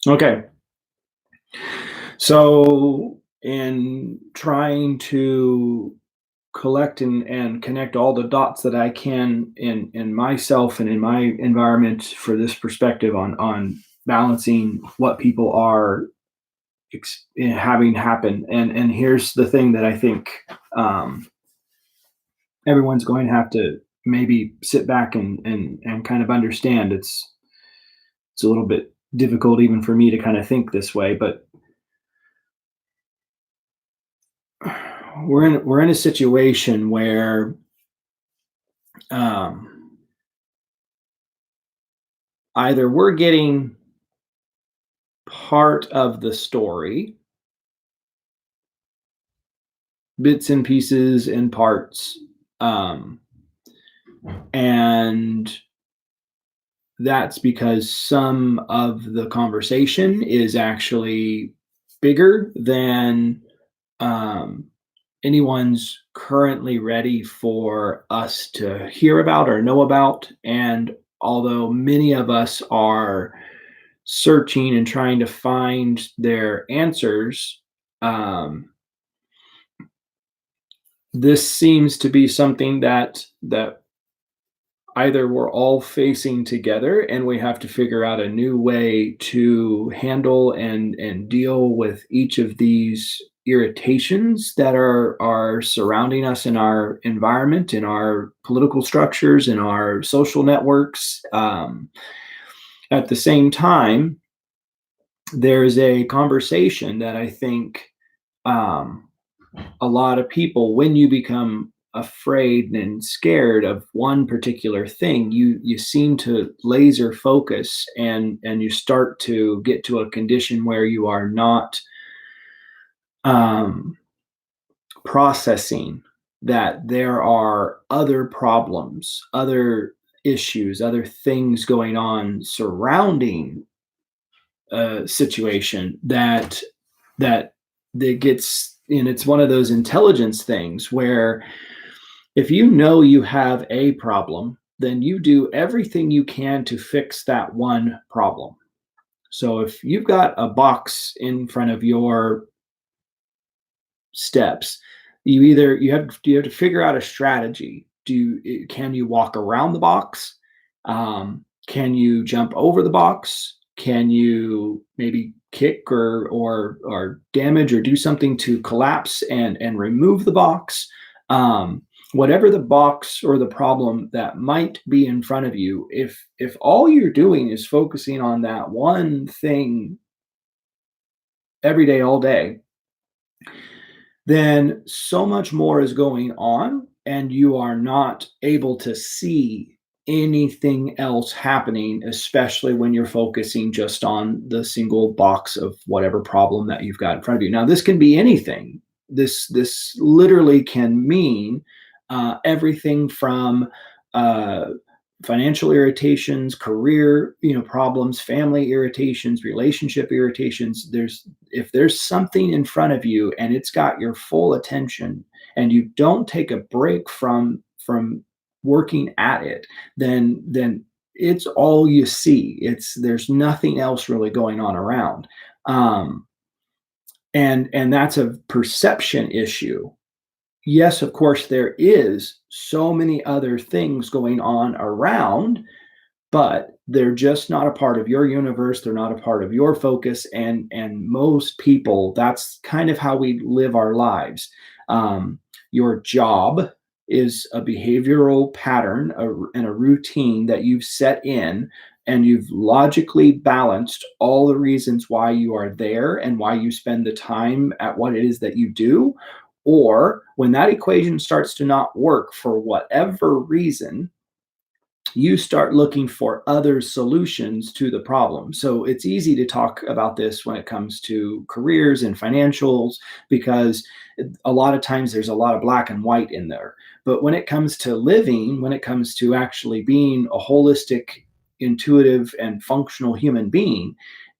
Okay. So, in trying to collect and connect all the dots that I can in myself and in my environment for this perspective on balancing what people are having happen, and here's the thing that I think um, everyone's going to have to maybe sit back and kind of understand. It's a little bit difficult even for me to kind of think this way, but we're in a situation where um, either we're getting part of the story, bits and pieces and parts, um, and that's because some of the conversation is actually bigger than um, anyone's currently ready for us to hear about or know about. And although many of us are searching and trying to find their answers, this seems to be something that either we're all facing together and we have to figure out a new way to handle and deal with each of these irritations that are surrounding us in our environment, in our political structures, in our social networks. At the same time, there's a conversation that I think um, a lot of people, when you become afraid and scared of one particular thing, you seem to laser focus and you start to get to a condition where you are not um, processing that there are other problems, other issues, other things going on surrounding a situation that that gets, and it's one of those intelligence things where if you know you have a problem, then you do everything you can to fix that one problem. So if you've got a box in front of your steps, you have to figure out a strategy. Can you walk around the box? Can you jump over the box? Can you maybe kick or damage or do something to collapse and remove the box? Um, Whatever the box or the problem that might be in front of you, if all you're doing is focusing on that one thing every day, all day, then so much more is going on and you are not able to see anything else happening, especially when you're focusing just on the single box of whatever problem that you've got in front of you. Now this can be anything. This literally can mean everything from uh, financial irritations, career, problems, family irritations, relationship irritations. If there's something in front of you and it's got your full attention and you don't take a break from working at it, then it's all you see. There's nothing else really going on around. Um, and that's a perception issue. Yes, of course, there is so many other things going on around, but they're just not a part of your universe. They're not a part of your focus. And most people, that's kind of how we live our lives. Your job is a behavioral pattern and a routine that you've set in, and you've logically balanced all the reasons why you are there and why you spend the time at what it is that you do. Or when that equation starts to not work for whatever reason, you start looking for other solutions to the problem. So it's easy to talk about this when it comes to careers and financials because a lot of times there's a lot of black and white in there. But when it comes to living, when it comes to actually being a holistic, intuitive, and functional human being,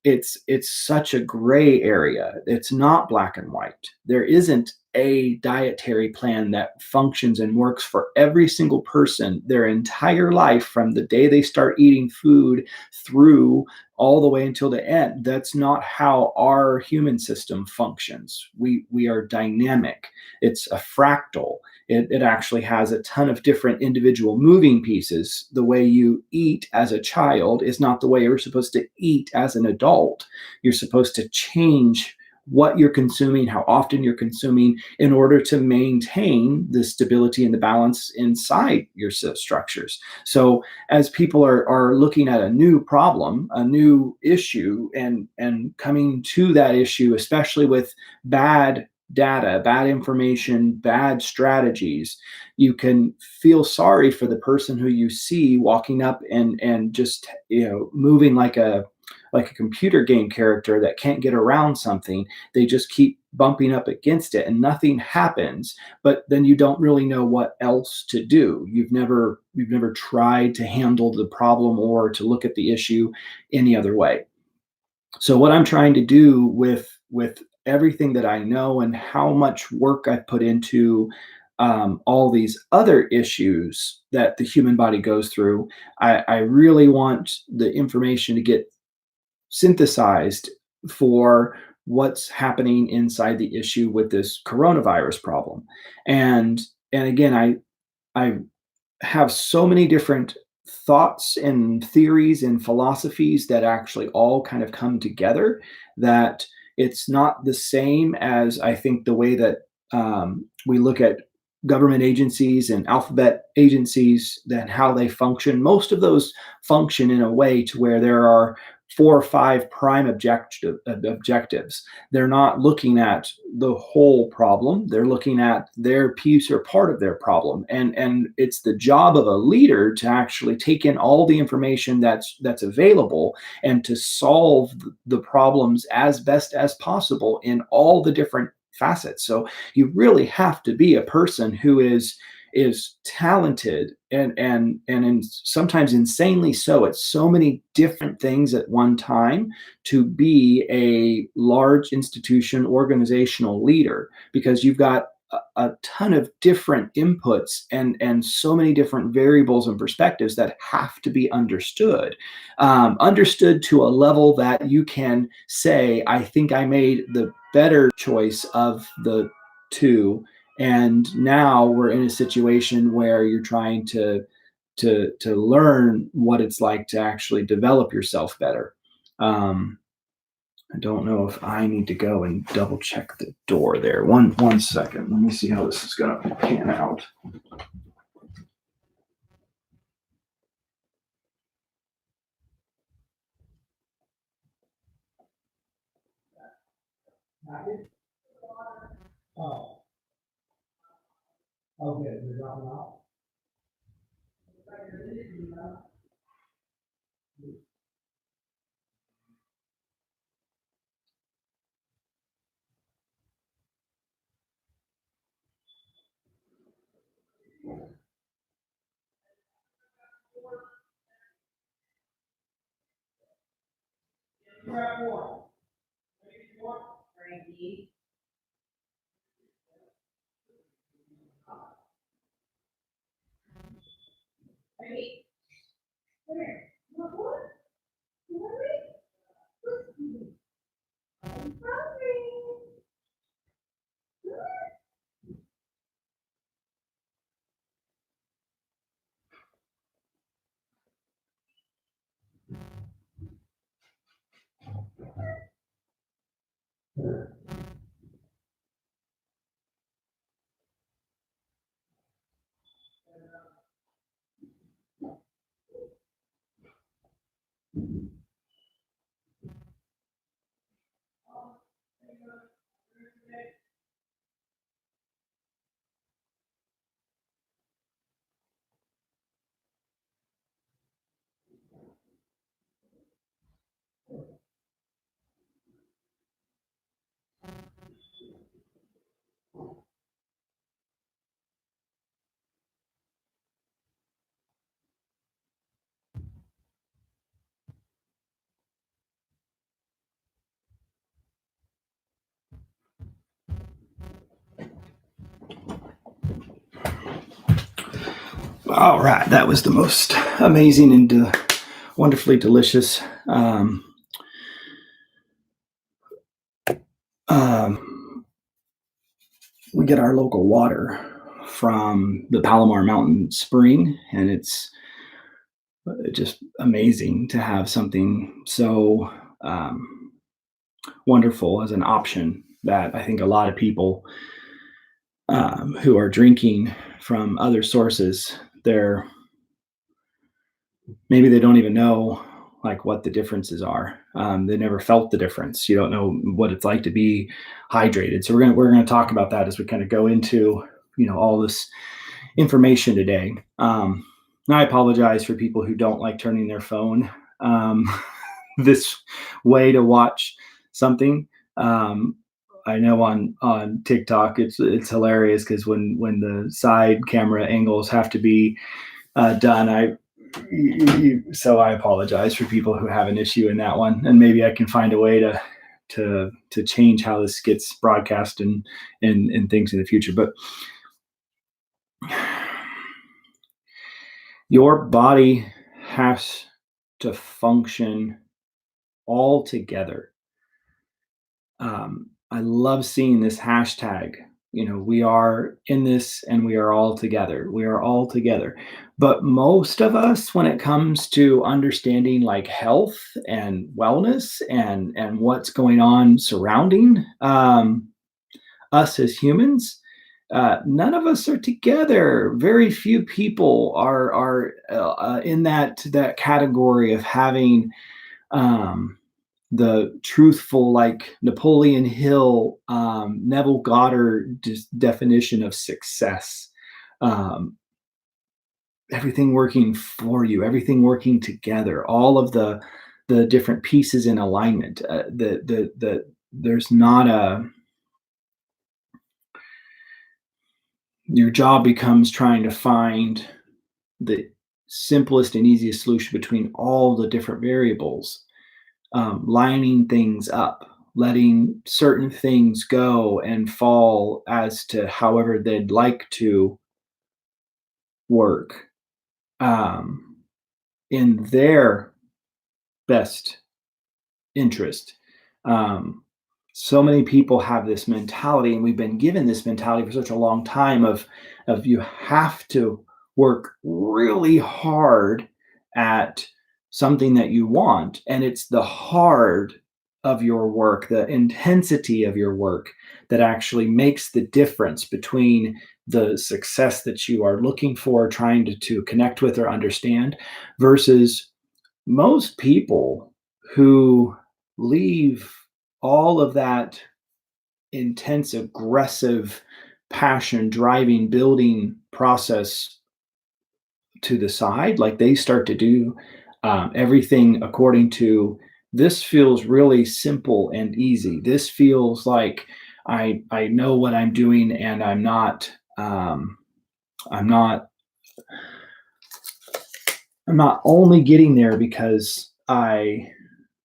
it's such a gray area. It's not black and white. There isn't a dietary plan that functions and works for every single person their entire life from the day they start eating food through all the way until the end. That's not how our human system functions. We are dynamic. It's a fractal. It actually has a ton of different individual moving pieces. The way you eat as a child is not the way you're supposed to eat as an adult. You're supposed to change what you're consuming, how often you're consuming, in order to maintain the stability and the balance inside your structures. So, as people are looking at a new problem, a new issue, and coming to that issue, especially with bad data, bad information, bad strategies, you can feel sorry for the person who you see walking up and just moving like a computer game character that can't get around something. They just keep bumping up against it and nothing happens, but then you don't really know what else to do. You've never tried to handle the problem or to look at the issue any other way. So what I'm trying to do with everything that I know and how much work I've put into all these other issues that the human body goes through, I really want the information to get synthesized for what's happening inside the issue with this coronavirus problem. And again, I have so many different thoughts and theories and philosophies that actually all kind of come together, that it's not the same as I think the way that we look at government agencies and alphabet agencies, that how they function. Most of those function in a way to where there are four or five prime objectives. They're not looking at the whole problem. They're looking at their piece or part of their problem. And it's the job of a leader to actually take in all the information that's available and to solve the problems as best as possible in all the different facets. So you really have to be a person who is talented and sometimes insanely so at so many different things at one time to be a large institution organizational leader, because you've got a ton of different inputs and so many different variables and perspectives that have to be understood, understood to a level that you can say, I think I made the better choice of the two, and now we're in a situation where you're trying to learn what it's like to actually develop yourself better. um I don't know if I need to go and double check the door there. One second, let me see how this is going to pan out. Oh, okay, they're dropping out. All right, that was the most amazing and wonderfully delicious. Um, we get our local water from the Palomar Mountain Spring, and it's just amazing to have something so wonderful as an option that I think a lot of people who are drinking from other sources, they're maybe they don't even know like what the differences are. They never felt the difference. You don't know what it's like to be hydrated. So we're gonna talk about that as we kind of go into all this information today. And I apologize for people who don't like turning their phone um, this way to watch something. Um, I know on TikTok it's hilarious because when the side camera angles have to be done, so I apologize for people who have an issue in that one, and maybe I can find a way to change how this gets broadcast and things in the future. But your body has to function all together. I love seeing this hashtag. We are in this and we are all together. We are all together. But most of us, when it comes to understanding like health and wellness and what's going on surrounding us as humans, none of us are together. Very few people are in that category of having um, the truthful, like Napoleon Hill, Neville Goddard definition of success. Um, Everything working for you, everything working together, all of the different pieces in alignment. There's not a Your job becomes trying to find the simplest and easiest solution between all the different variables, lining things up, letting certain things go and fall as to however they'd like to work um, in their best interest. Um, so many people have this mentality, and we've been given this mentality for such a long time of you have to work really hard at something that you want, and it's the hard of your work, the intensity of your work that actually makes the difference between the success that you are looking for, trying to connect with or understand, versus most people who leave all of that intense, aggressive, passion driving, building process to the side. Like they start to do everything according to this feels really simple and easy. This feels like I know what I'm doing, and I'm not I'm not only getting there because I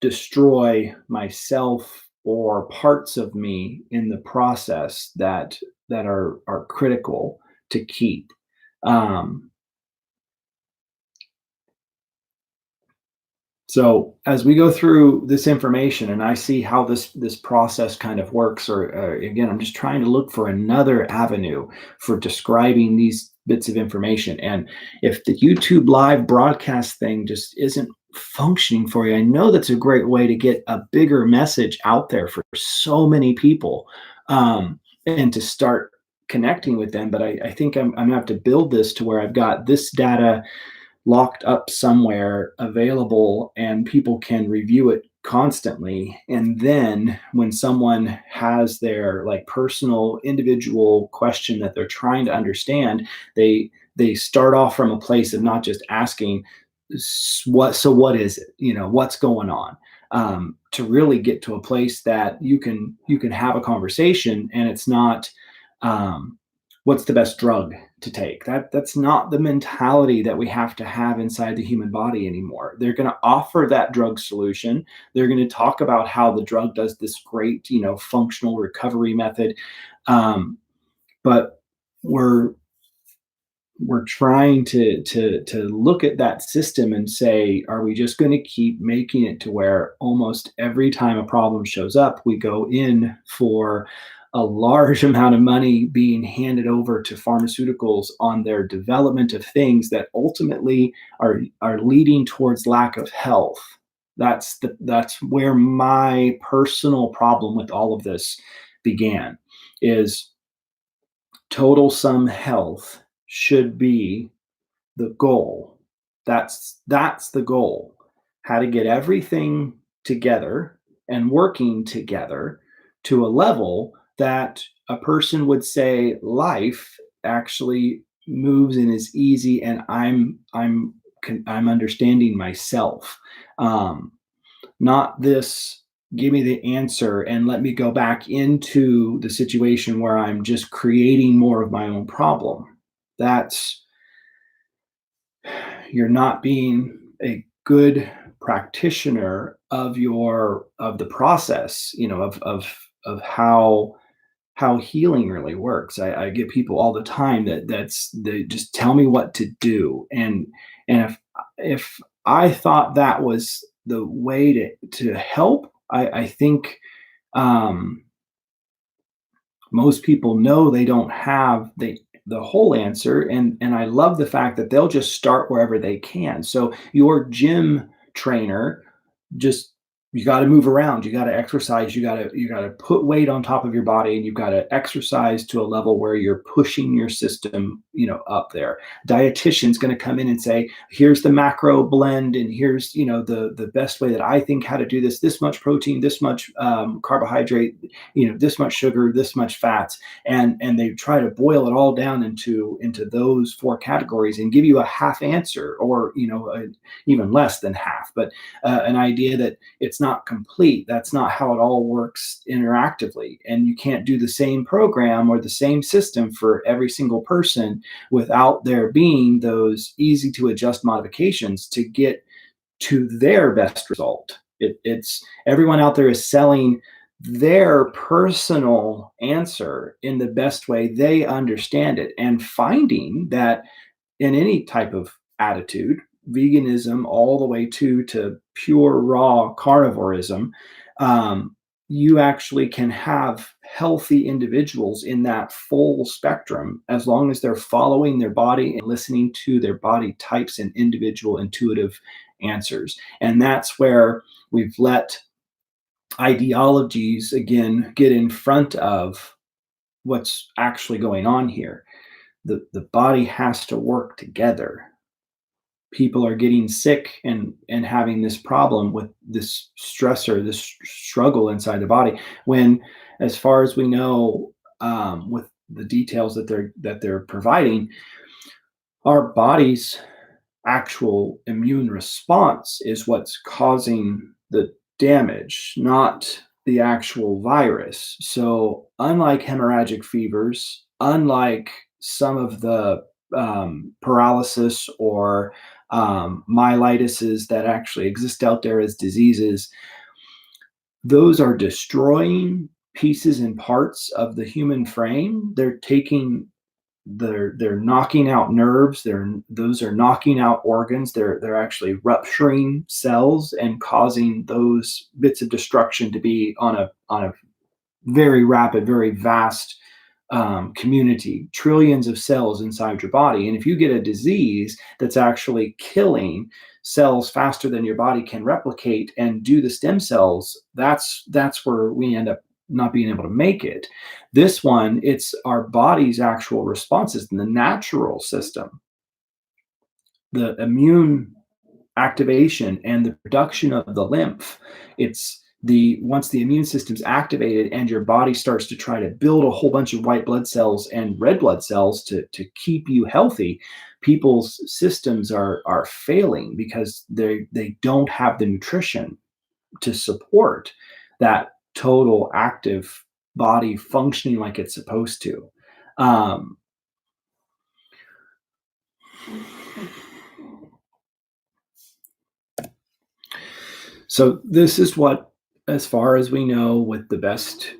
destroy myself or parts of me in the process that are critical to keep. Um, so as we go through this information and I see how this process kind of works, or again, I'm just trying to look for another avenue for describing these bits of information. And if the YouTube live broadcast thing just isn't functioning for you, I know that's a great way to get a bigger message out there for so many people, and to start connecting with them. But I think I'm gonna have to build this to where I've got this data locked up somewhere available and people can review it constantly, and then when someone has their like personal individual question that they're trying to understand, they start off from a place of not just asking what is it, what's going on, to really get to a place that you can have a conversation, and it's not what's the best drug to take. That's not the mentality that we have to have inside the human body anymore. They're going to offer that drug solution. They're going to talk about how the drug does this great, functional recovery method. But we're we're trying to look at that system and say, are we just going to keep making it to where almost every time a problem shows up, we go in for a large amount of money being handed over to pharmaceuticals on their development of things that ultimately are leading towards lack of health? That's where my personal problem with all of this began. Is total sum health should be the goal. That's the goal. How to get everything together and working together to a level that a person would say life actually moves and is easy, and I'm understanding myself. Um, Not this give me the answer and let me go back into the situation where I'm just creating more of my own problem. That's You're not being a good practitioner of the process, of how healing really works. I get people all the time they just tell me what to do, and if I thought that was the way to help, I think um, most people know they don't have the whole answer, and I love the fact that they'll just start wherever they can. So your gym trainer just you got to move around, you got to exercise, you got to put weight on top of your body, and you've got to exercise to a level where you're pushing your system, up there. Dietitian's going to come in and say, here's the macro blend, and here's the best way that I think how to do this much protein, this much carbohydrate, this much sugar, this much fats, and they try to boil it all down into those four categories and give you a half answer, or even less than half, but an idea that it's not complete. That's not how it all works interactively. And you can't do the same program or the same system for every single person without there being those easy to adjust modifications to get to their best result. It's everyone out there is selling their personal answer in the best way they understand it, and finding that in any type of attitude, veganism all the way to pure raw carnivorism, um, you actually can have healthy individuals in that full spectrum as long as they're following their body and listening to their body types and individual intuitive answers. And that's where we've let ideologies again get in front of what's actually going on here. The body has to work together. People are getting sick and having this problem with this stressor, this struggle inside the body, when, as far as we know, with the details that they're providing, our body's actual immune response is what's causing the damage, not the actual virus. So, unlike hemorrhagic fevers, unlike some of the paralysis or myelitises that actually exist out there as diseases, those are destroying pieces and parts of the human frame. They're knocking out nerves, those are knocking out organs, they're actually rupturing cells and causing those bits of destruction to be on a very rapid, very vast community, trillions of cells inside your body. And if you get a disease that's actually killing cells faster than your body can replicate and do the stem cells, that's where we end up not being able to make it. This one, it's our body's actual responses in the natural system, the immune activation and the production of the lymph. It's the once the immune system's activated and your body starts to try to build a whole bunch of white blood cells and red blood cells to keep you healthy, people's systems are failing because they don't have the nutrition to support that total active body functioning like it's supposed to. Um, so this is what, as far as we know, with the best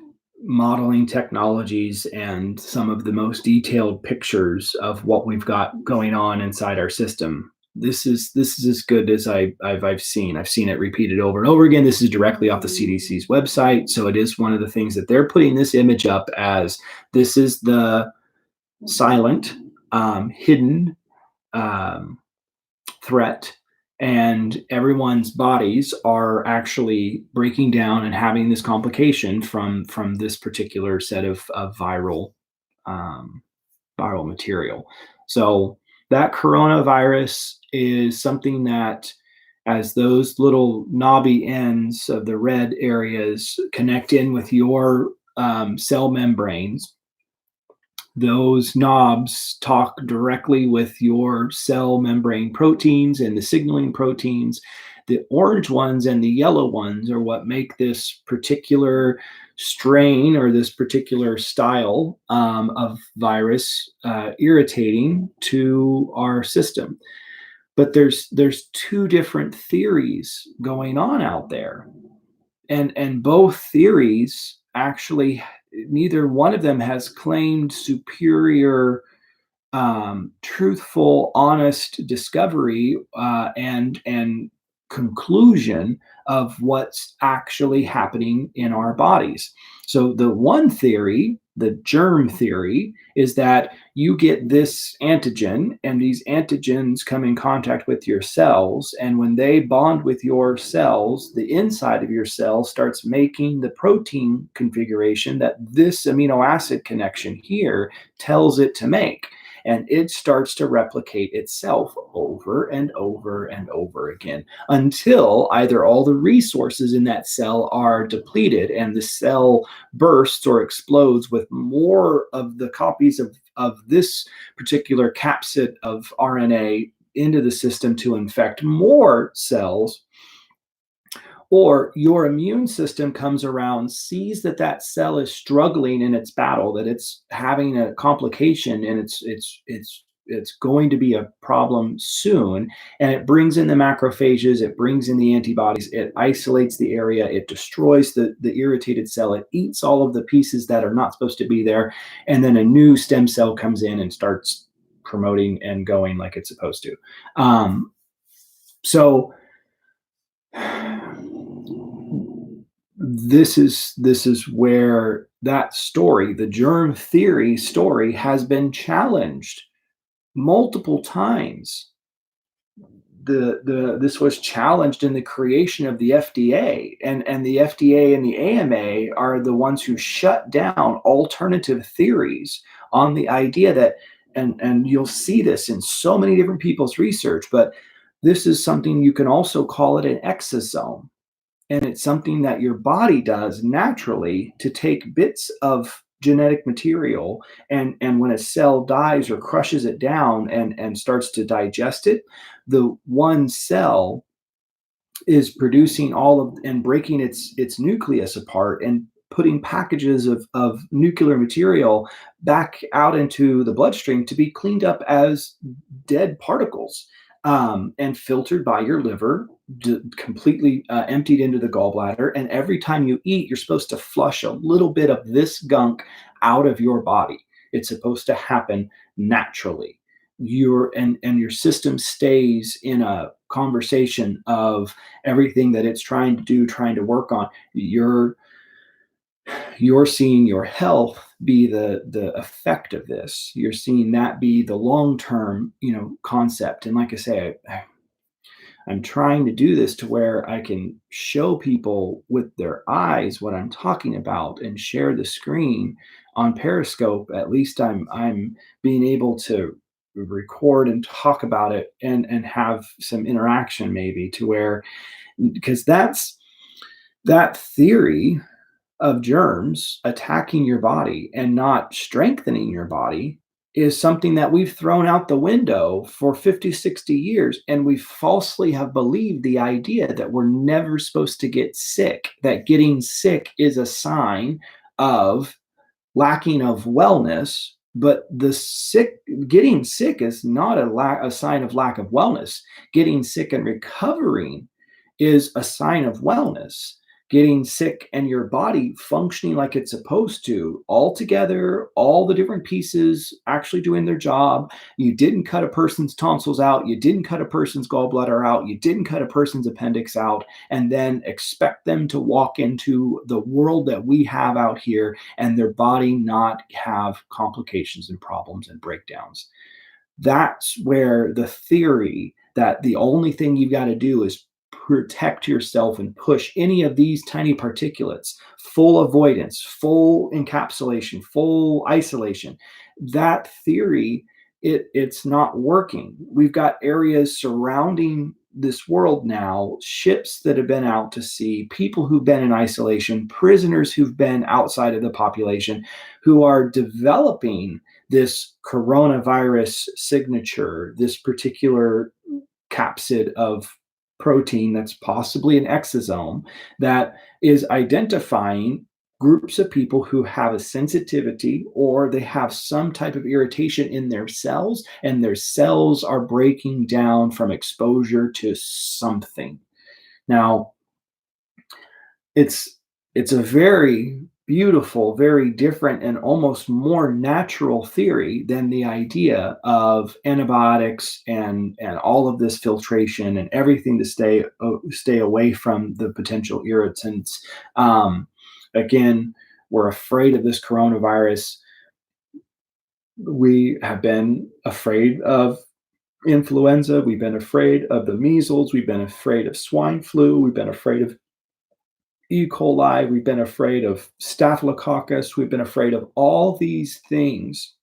modeling technologies and some of the most detailed pictures of what we've got going on inside our system. This is as good as I've seen. I've seen it repeated over and over again. This is directly off the CDC's website, so it is one of the things that they're putting this image up as. This is the silent, hidden um, threat, and everyone's bodies are actually breaking down and having this complication from this particular set of um, viral material. So that coronavirus is something that, as those little knobby ends of the red areas connect in with your cell membranes, those knobs talk directly with your cell membrane proteins and the signaling proteins. The orange ones and the yellow ones are what make this particular strain or this particular style of virus irritating to our system. But there's two different theories going on out there, and both theories actually, neither one of them has claimed superior truthful, honest discovery and conclusion of what's actually happening in our bodies. So the one theory, the germ theory, is that you get this antigen, and these antigens come in contact with your cells, and when they bond with your cells, the inside of your cell starts making the protein configuration that this amino acid connection here tells it to make, and it starts to replicate itself over and over and over again until either all the resources in that cell are depleted and the cell bursts or explodes with more of the copies of this particular capsid of RNA into the system to infect more cells, or your immune system comes around, sees that that cell is struggling in its battle, that it's having a complication, and it's going to be a problem soon, and it brings in the macrophages, it brings in the antibodies, it isolates the area, it destroys the irritated cell, it eats all of the pieces that are not supposed to be there, and then a new stem cell comes in and starts promoting and going like it's supposed to. So this is where that story, the germ theory story, has been challenged multiple times. This was challenged in the creation of the FDA, and the FDA and the AMA are the ones who shut down alternative theories on the idea that, and you'll see this in so many different people's research, but this is something you can also call it an exosome, and it's something that your body does naturally to take bits of genetic material, and when a cell dies or crushes it down and starts to digest it, the one cell is producing all of and breaking its nucleus apart and putting packages of nuclear material back out into the bloodstream to be cleaned up as dead particles, and filtered by your liver, completely emptied into the gallbladder. And every time you eat, you're supposed to flush a little bit of this gunk out of your body. It's supposed to happen naturally. And your system stays in a conversation of everything that it's trying to do, trying to work on. You're seeing your health be the effect of this. You're seeing that be the long-term, concept. And like I say, I'm trying to do this to where I can show people with their eyes what I'm talking about and share the screen on Periscope. At least I'm being able to record and talk about it and have some interaction, maybe, to where, because that theory of germs attacking your body and not strengthening your body is something that we've thrown out the window for 50, 60 years. And we falsely have believed the idea that we're never supposed to get sick, that getting sick is a sign of lacking of wellness. But getting sick is not a sign of lack of wellness. Getting sick and recovering is a sign of wellness. getting sick and your body functioning like it's supposed to, all together, all the different pieces actually doing their job. You didn't cut a person's tonsils out, you didn't cut a person's gallbladder out, you didn't cut a person's appendix out, and then expect them to walk into the world that we have out here and their body not have complications and problems and breakdowns. That's where the theory that the only thing you got to do is protect yourself and push any of these tiny particulates, full avoidance, full encapsulation, full isolation. That theory, it's not working. We've got areas surrounding this world now, ships that have been out to sea, people who've been in isolation, prisoners who've been outside of the population, who are developing this coronavirus signature, this particular capsid of protein that's possibly an exosome that is identifying groups of people who have a sensitivity or they have some type of irritation in their cells, and their cells are breaking down from exposure to something. Now, it's it's a very beautiful, very different, and almost more natural theory than the idea of antibiotics and all of this filtration and everything to stay away from the potential irritants. Again, we're afraid of this coronavirus. We have been afraid of influenza. We've been afraid of the measles. We've been afraid of swine flu. We've been afraid of E. coli, we've been afraid of staphylococcus, we've been afraid of all these things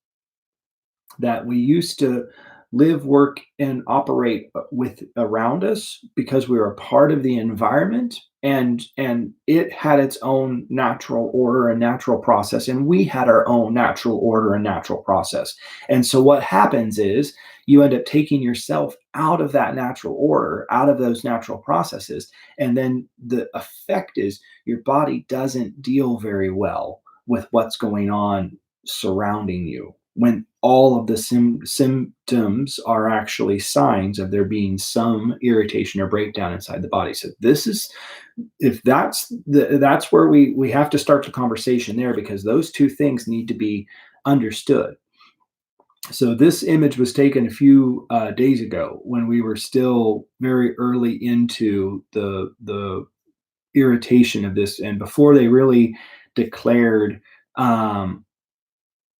that we used to live, work, and operate with around us because we were a part of the environment, and it had its own natural order and natural process, and we had our own natural order and natural process. And so what happens is you end up taking yourself out of that natural order, out of those natural processes, and then the effect is your body doesn't deal very well with what's going on surrounding you when all of the symptoms are actually signs of there being some irritation or breakdown inside the body. So this is, if that's where we have to start the conversation there, because those two things need to be understood. So this image was taken a few days ago when we were still very early into the irritation of this, and before they really declared um,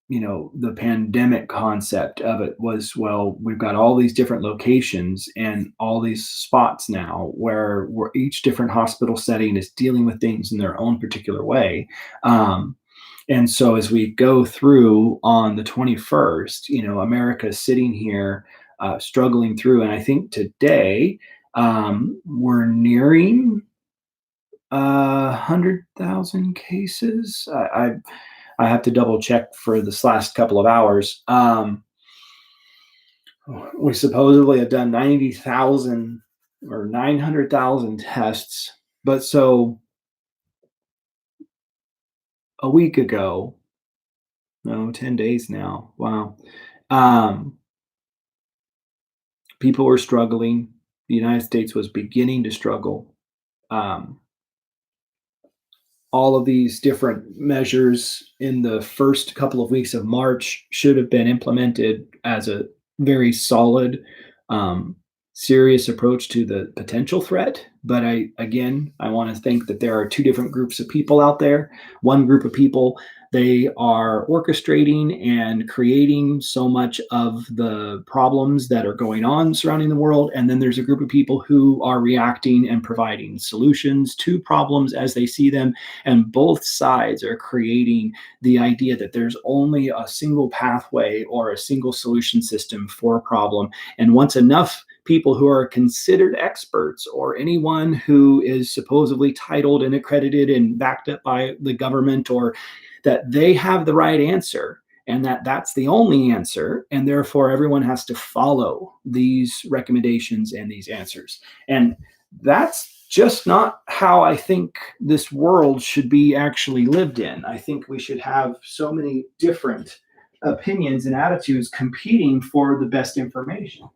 the pandemic concept of it was, well, we've got all these different locations and all these spots now where each different hospital setting is dealing with things in their own particular way. And so as we go through on the 21st, America is sitting here struggling through. And I think today we're nearing 100,000 cases. I have to double check for this last couple of hours. We supposedly have done 90,000 or 900,000 tests. But so a week ago, no, 10 days now. Wow. Um, People were struggling. The United States was beginning to struggle. Um, all of these different measures in the first couple of weeks of March should have been implemented as a very solid, um, serious approach to the potential threat. But I want to think that there are two different groups of people out there. One group of people, they are orchestrating and creating so much of the problems that are going on surrounding the world. And then there's a group of people who are reacting and providing solutions to problems as they see them, and both sides are creating the idea that there's only a single pathway or a single solution system for a problem. And once enough people who are considered experts, or anyone who is supposedly titled and accredited and backed up by the government, or that they have the right answer, and that's the only answer, and therefore everyone has to follow these recommendations and these answers. And that's just not how I think this world should be actually lived in. I think we should have so many different opinions and attitudes competing for the best information.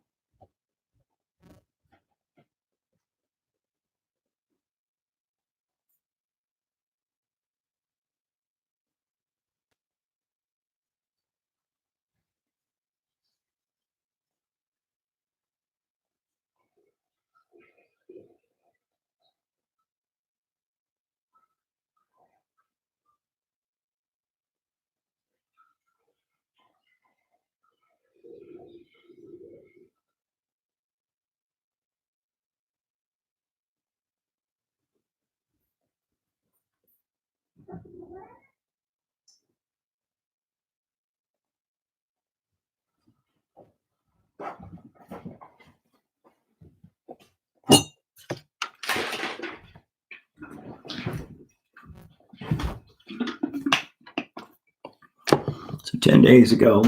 10 days ago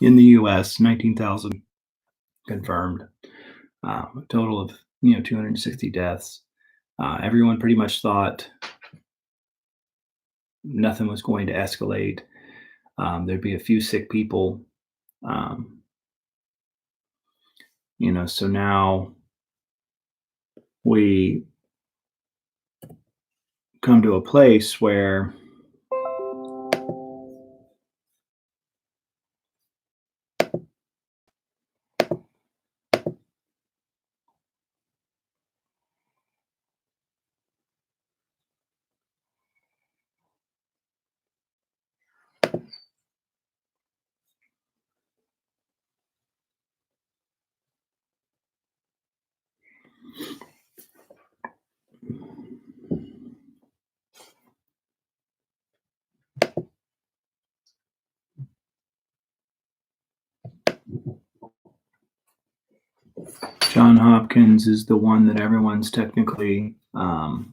in the US, 19,000 confirmed, a total of 260 deaths. Everyone pretty much thought nothing was going to escalate. There'd be a few sick people. Um, so now we come to a place where John Hopkins is the one that everyone's technically, I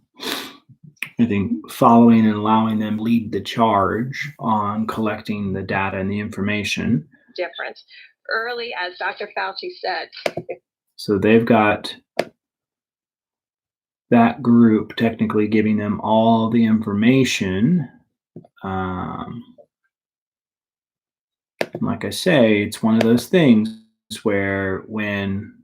think, following and allowing them lead the charge on collecting the data and the information. Difference. Early, as Dr. Fauci said. So they've got that group technically giving them all the information. Like I say, it's one of those things where when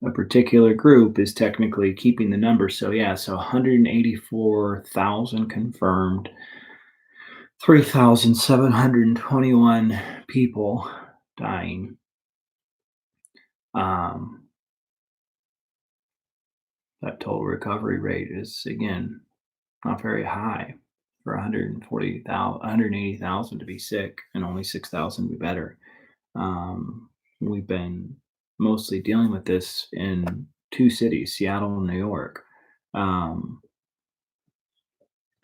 a particular group is technically keeping the number. So 184,000 confirmed, 3,721 people dying. That total recovery rate is, again, not very high for 180,000 to be sick and only 6,000 be better. We've been mostly dealing with this in two cities, Seattle and New York.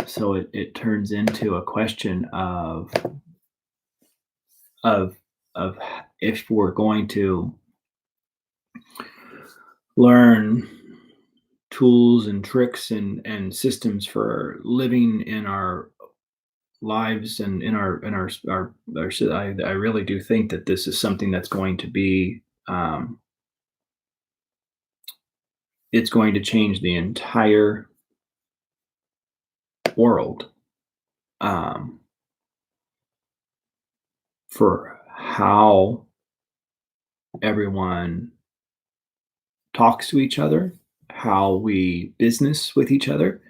So it turns into a question of if we're going to learn tools and tricks and systems for living in our lives and in our I really do think that this is something that's going to be it's going to change the entire world for how everyone talks to each other, how we business with each other.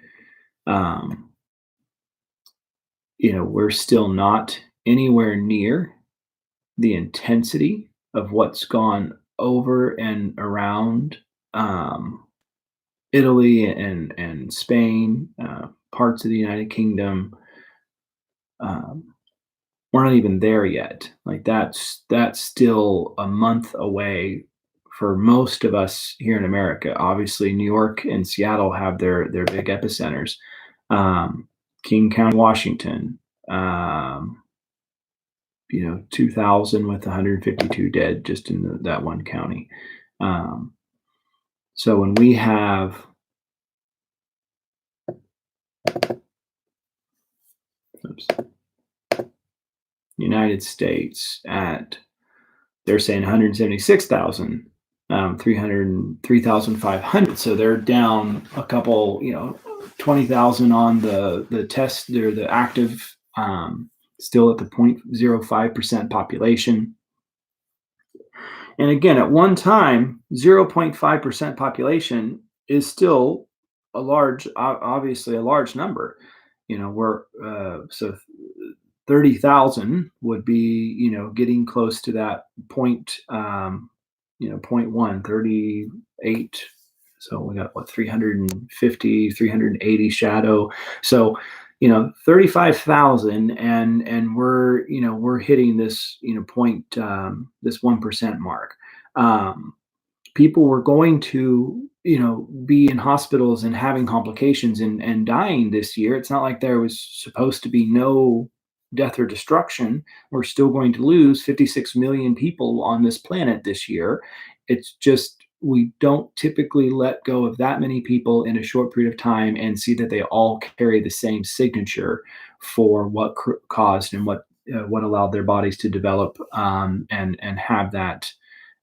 We're still not anywhere near the intensity of what's gone over and around Italy and Spain, parts of the United Kingdom. We're not even there yet. Like that's still a month away for most of us here in America. Obviously, New York and Seattle have their big epicenters. King County, Washington, 2,000 with 152 dead just in that one county. So when we have United States at, they're saying 176,000, 3,500. So they're down a couple, 20,000 on the test or the active, still at the 0.05% population. And again, at one time, 0.5% population is still obviously a large number. We're so 30,000 would be, getting close to that point, 0.1, 38. So we got 350, 380 shadow. So, 35,000 and we're hitting this, point, this 1% mark. People were going to, be in hospitals and having complications and dying this year. It's not like there was supposed to be no death or destruction. We're still going to lose 56 million people on this planet this year. It's just we don't typically let go of that many people in a short period of time and see that they all carry the same signature for what caused and what allowed their bodies to develop, and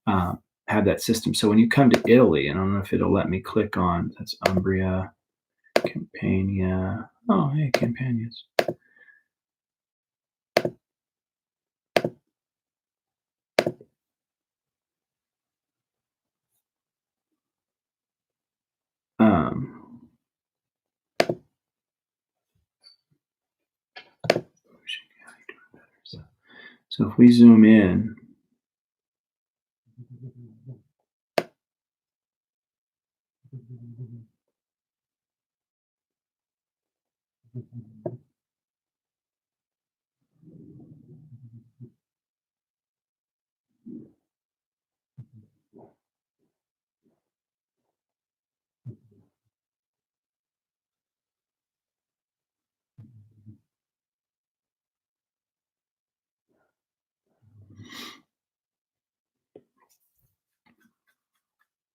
uh, have that system. So when you come to Italy, and I don't know if it'll let me click on, that's Umbria, Campania. Oh, hey, Campania's. Um, so if we zoom in,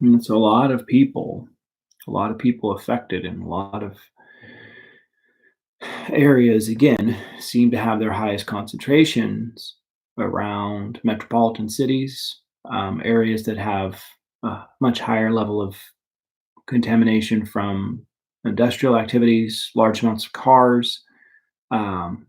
and it's a lot of people affected, and a lot of areas again seem to have their highest concentrations around metropolitan cities, areas that have a much higher level of contamination from industrial activities, large amounts of cars. Um,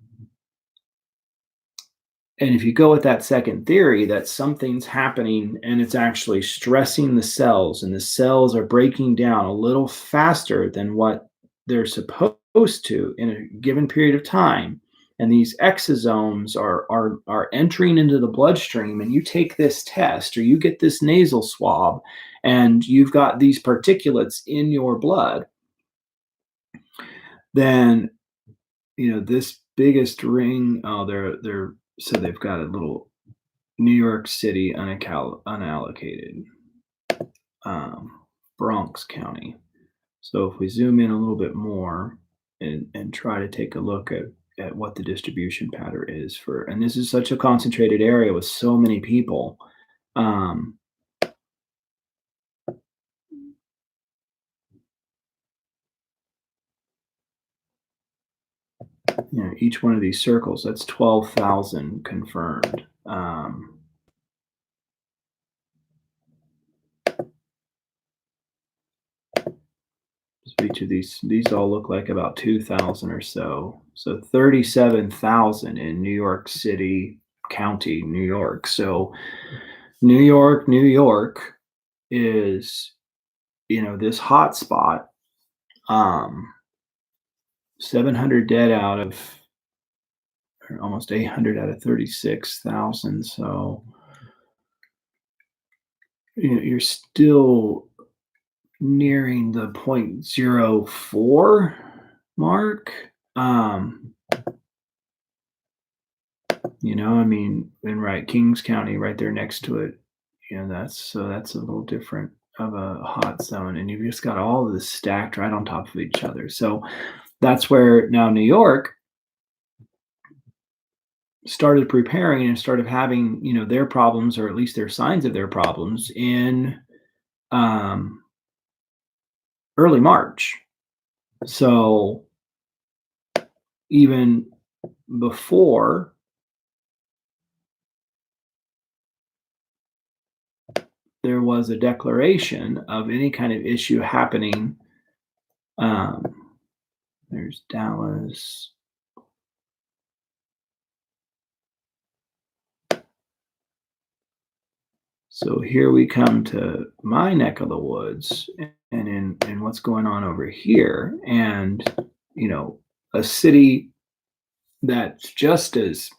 and if you go with that second theory, that something's happening and it's actually stressing the cells, and the cells are breaking down a little faster than what they're supposed to in a given period of time. And these exosomes are entering into the bloodstream, and you take this test or you get this nasal swab, and you've got these particulates in your blood, then this biggest ring. Oh, they're so they've got a little New York City unallocated, um, Bronx County. So if we zoom in a little bit more and try to take a look at what the distribution pattern is for, and this is such a concentrated area with so many people. Um, each one of these circles, that's 12,000 confirmed. So each of these all look like about 2,000 or so. So 37,000 in New York City County, New York. So New York is, this hot spot. 700 dead out of, or almost 800 out of 36,000. So you're still nearing the point zero 0.04 mark. I mean, and right, Kings County right there next to it, that's a little different of a hot zone, and you've just got all of this stacked right on top of each other. So that's where now New York started preparing and started having, their problems, or at least their signs of their problems in um, early March. So even before there was a declaration of any kind of issue happening, um, there's Dallas. So here we come to my neck of the woods, and in what's going on over here, and a city that's just as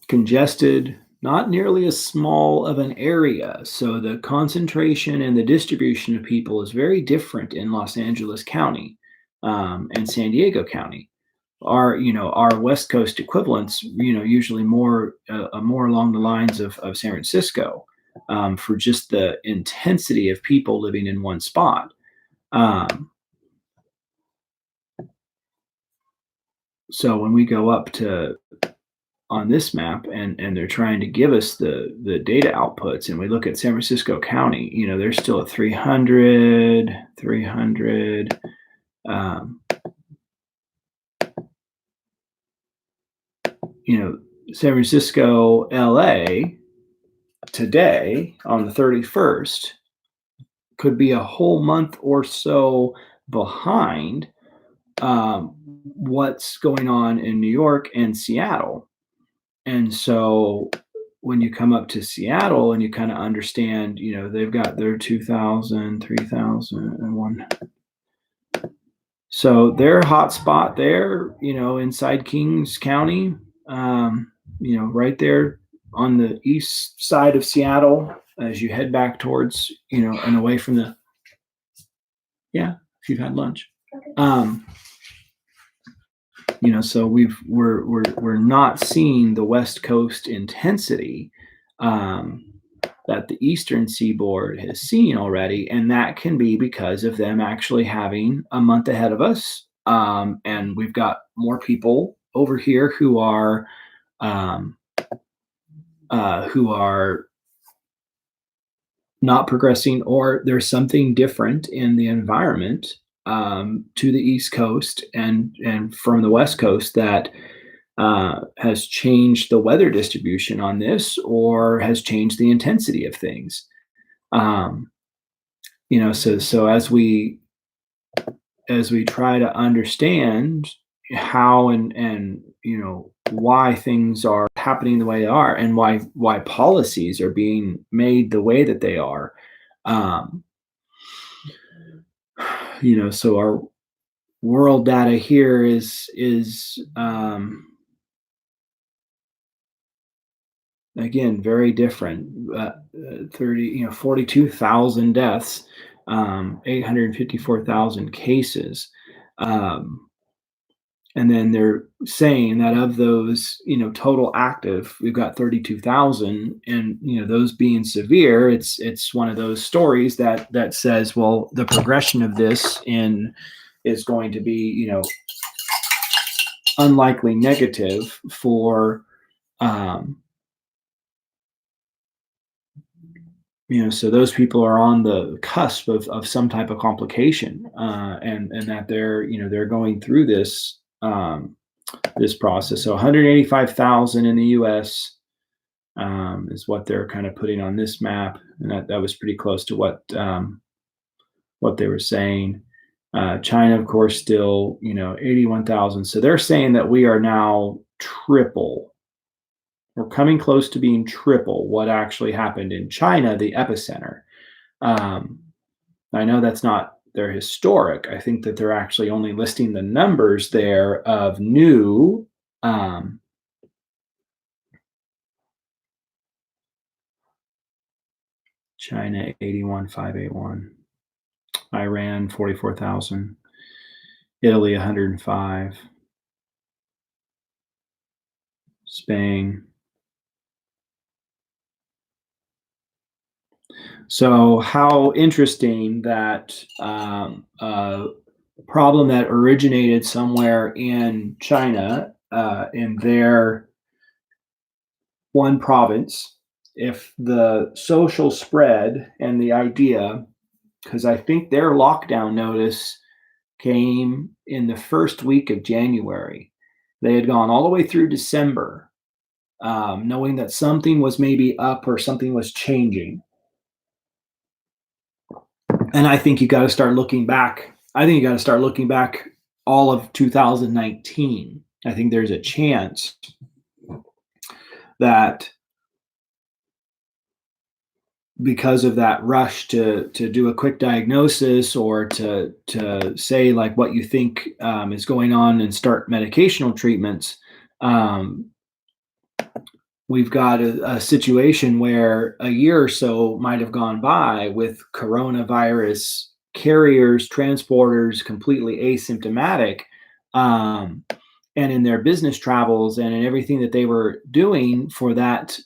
congested, not nearly as small of an area. So the concentration and the distribution of people is very different in Los Angeles County, and San Diego County. Our West Coast equivalents, usually more along the lines of San Francisco, for just the intensity of people living in one spot. Um, so when we go up to on this map, and they're trying to give us the data outputs, and we look at San Francisco County, there's still a 300. um, San Francisco, LA today on the 31st could be a whole month or so behind what's going on in New York and Seattle. And so when you come up to Seattle and you kind of understand, they've got their 2,000, 3,000, and one. So their hotspot there, inside Kings County, right there on the east side of Seattle as you head back towards, and away from yeah, if you've had lunch. So we're not seeing the West Coast intensity that the Eastern Seaboard has seen already, and that can be because of them actually having a month ahead of us, and we've got more people over here um, who are not progressing, or there's something different in the environment to the East Coast and from the West Coast that has changed the weather distribution on this, or has changed the intensity of things. So as we try to understand how and why things are happening the way they are, and why policies are being made the way that they are, um, so our world data here is again very different. 42,000 deaths, 854,000 cases, and then they're saying that of those, total active, we've got 32,000, and those being severe. It's one of those stories that says, well, the progression of this is going to be, unlikely negative for so those people are on the cusp of some type of complication, and that they're going through this process. So 185,000 in the U.S. Is what they're kind of putting on this map, and that was pretty close to what they were saying. China, of course, still 81,000. So they're saying that we are now triple. We're coming close to being triple what actually happened in China, the epicenter. I know that's not their historic. I think that they're actually only listing the numbers there of new. China 81,581, Iran 44,000, Italy 105, Spain. So how interesting that problem that originated somewhere in China, in their one province, if the social spread and the idea, because I think their lockdown notice came in the first week of January. They had gone all the way through December, knowing that something was maybe up or something was changing. And I think you got to start looking back. I think you got to start looking back all of 2019. I think there's a chance that because of that rush to do a quick diagnosis, or to say like what you think is going on and start medicational treatments, we've got a situation where a year or so might have gone by with coronavirus carriers, transporters completely asymptomatic, and in their business travels and in everything that they were doing for that.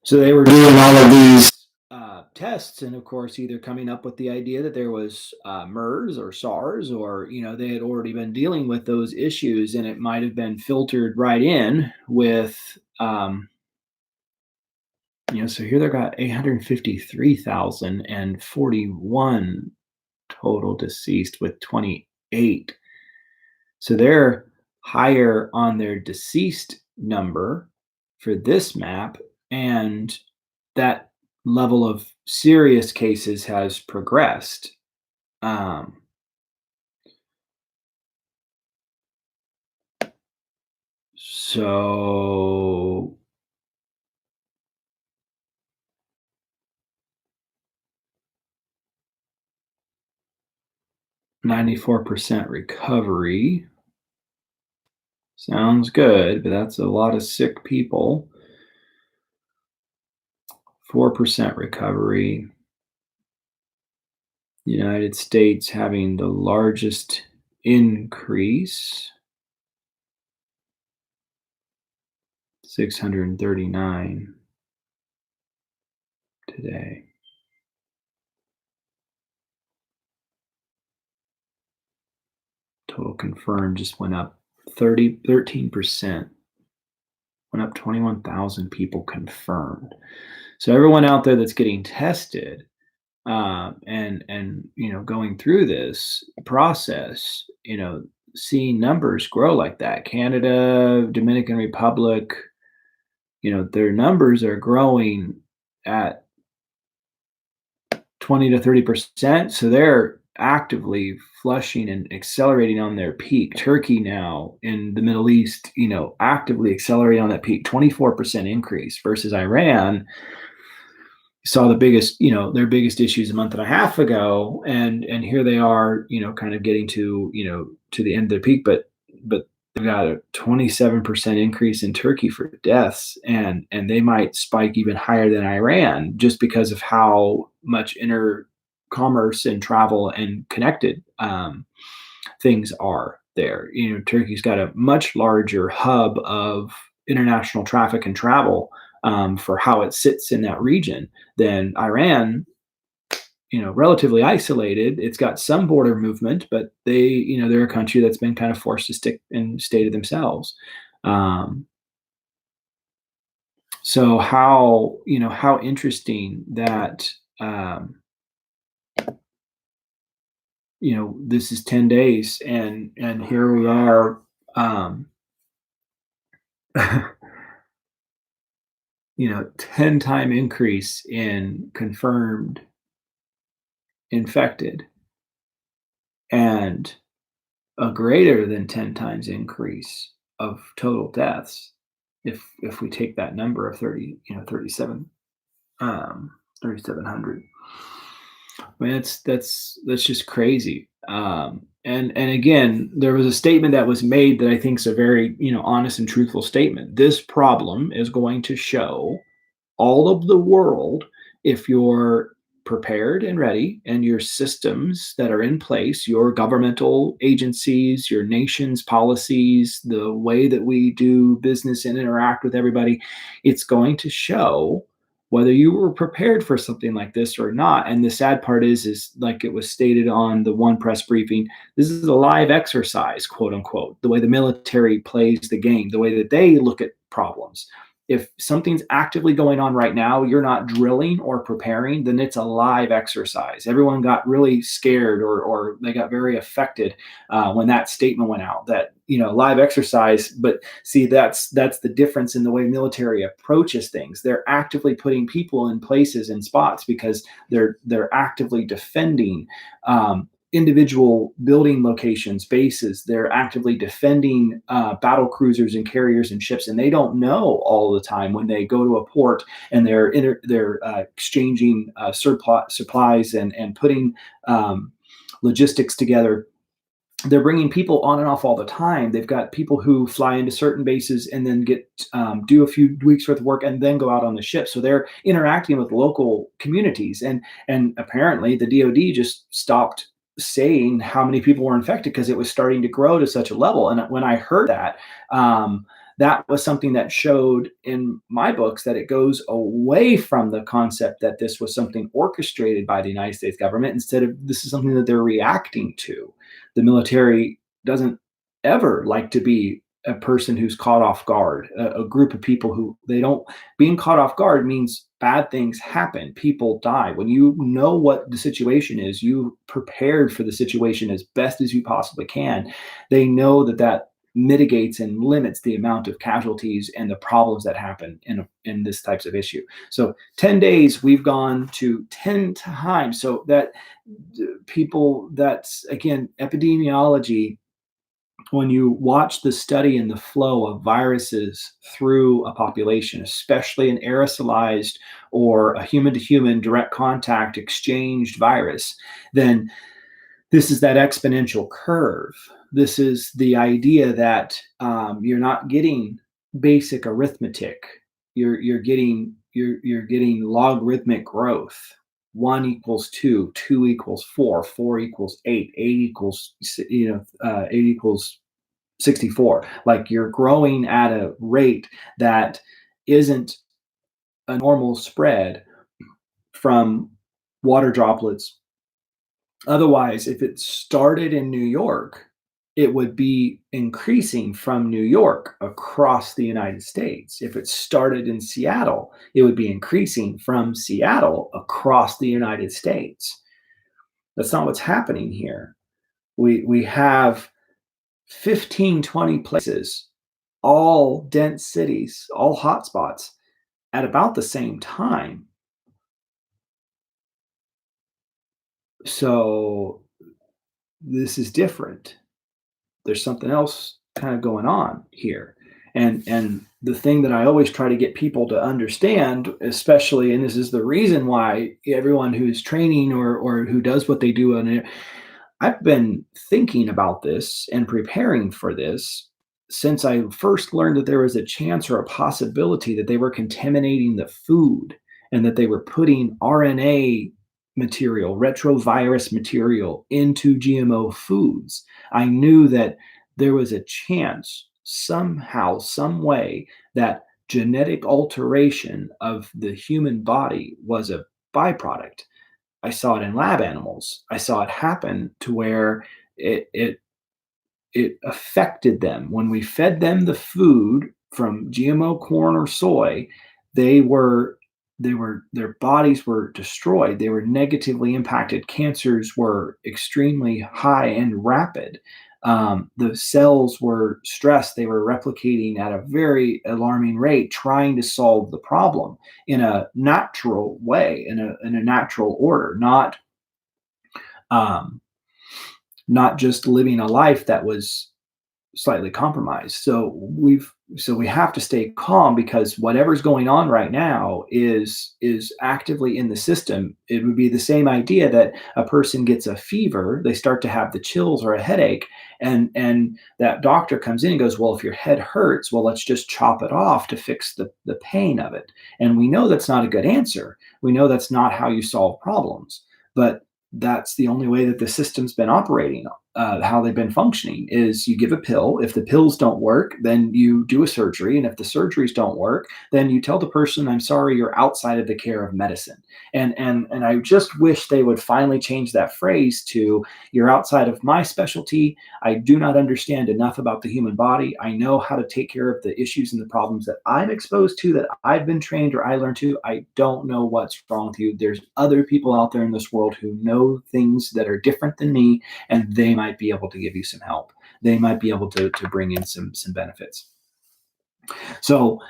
So they were doing all of these tests, and of course, either coming up with the idea that there was MERS or SARS, or they had already been dealing with those issues, and it might have been filtered right in with. So here they got 853,041 total deceased with 28. So they're higher on their deceased number for this map, and that level of serious cases has progressed. Um, so 94% recovery. Sounds good, but that's a lot of sick people. 4% recovery. United States having the largest increase, 639 today. Total confirmed just went up 13%. Went up 21,000 people confirmed. So everyone out there that's getting tested, and going through this process, seeing numbers grow like that. Canada, Dominican Republic, their numbers are growing at 20 to 30%. So they're actively flushing and accelerating on their peak. Turkey now in the Middle East, actively accelerating on that peak, 24% increase versus Iran saw the biggest, their biggest issues a month and a half ago. And here they are, kind of getting to the end of their peak, but they've got a 27% increase in Turkey for deaths, and they might spike even higher than Iran just because of how much inner commerce and travel and connected things are there. Turkey's got a much larger hub of international traffic and travel for how it sits in that region than Iran. Relatively isolated. It's got some border movement, but they're a country that's been kind of forced to stick and stay to themselves. Um, so how interesting that this is 10 days, and here we are. Um, 10-time increase in confirmed infected, and a greater than 10 times increase of total deaths if we take that number of 30, 37, 3700. I mean, that's just crazy. And again, there was a statement that was made that I think is a very, honest and truthful statement. This problem is going to show all of the world, if you're prepared and ready, and your systems that are in place, your governmental agencies, your nation's policies, the way that we do business and interact with everybody, it's going to show whether you were prepared for something like this or not. And the sad part is like it was stated on the one press briefing, this is a live exercise, quote unquote, the way the military plays the game, the way that they look at problems. If something's actively going on right now, you're not drilling or preparing, then it's a live exercise. Everyone got really scared, or they got very affected when that statement went out that, live exercise. But see, that's the difference in the way military approaches things. They're actively putting people in places and spots because they're actively defending individual building locations, bases. They're actively defending battle cruisers and carriers and ships, and they don't know all the time when they go to a port and they're exchanging supplies and putting logistics together. They're bringing people on and off all the time. They've got people who fly into certain bases and then get do a few weeks worth of work and then go out on the ship. So they're interacting with local communities, and apparently the DoD just stopped saying how many people were infected because it was starting to grow to such a level. And when I heard that, that was something that showed in my books that it goes away from the concept that this was something orchestrated by the United States government. Instead of, this is something that they're reacting to. The military doesn't ever like to be a person who's caught off guard, a group of people who they don't, being caught off guard means bad things happen. People die. When you know what the situation is, you prepared for the situation as best as you possibly can. They know that that mitigates and limits the amount of casualties and the problems that happen in this types of issue. So 10 days, we've gone to 10 times. So that people, that's again, epidemiology, when you watch the study and the flow of viruses through a population, especially an aerosolized or a human to human direct contact exchanged virus, then this is that exponential curve. This is the idea that you're not getting basic arithmetic. You're getting logarithmic growth. 1 equals 2, 2 equals 4, 4 equals 8, 8 equals 64. Like you're growing at a rate that isn't a normal spread from water droplets. Otherwise, if it started in New York, it would be increasing from New York across the United States. If it started in Seattle, it would be increasing from Seattle across the United States. That's not what's happening here. We have 15, 20 places, all dense cities, all hotspots at about the same time. So this is different. There's something else kind of going on here. And the thing that I always try to get people to understand, especially, and this is the reason why everyone who's training or who does what they do on it, I've been thinking about this and preparing for this since I first learned that there was a chance or a possibility that they were contaminating the food and that they were putting RNA material, retrovirus material into GMO foods. I knew that there was a chance somehow, some way, that genetic alteration of the human body was a byproduct. I saw it in lab animals. I saw it happen to where it it affected them. When we fed them the food from GMO corn or soy, they were their bodies were destroyed. They were negatively impacted. Cancers were extremely high and rapid. The cells were stressed. They were replicating at a very alarming rate, trying to solve the problem in a natural way, in a natural order, um, not just living a life that was slightly compromised. So we have to stay calm because whatever's going on right now is actively in the system. It would be the same idea that a person gets a fever, they start to have the chills or a headache, and that doctor comes in and goes, well, if your head hurts, well, let's just chop it off to fix the pain of it. And we know that's not a good answer. We know that's not how you solve problems, but that's the only way that the system's been operating. How they've been functioning is you give a pill. If the pills don't work, then you do a surgery. And if the surgeries don't work, then you tell the person, I'm sorry, you're outside of the care of medicine. And I just wish they would finally change that phrase to, you're outside of my specialty. I do not understand enough about the human body. I know how to take care of the issues and the problems that I'm exposed to, that I've been trained or I learned to. I don't know what's wrong with you. There's other people out there in this world who know things that are different than me, and they might be able to give you some help. They might be able to bring in some benefits. So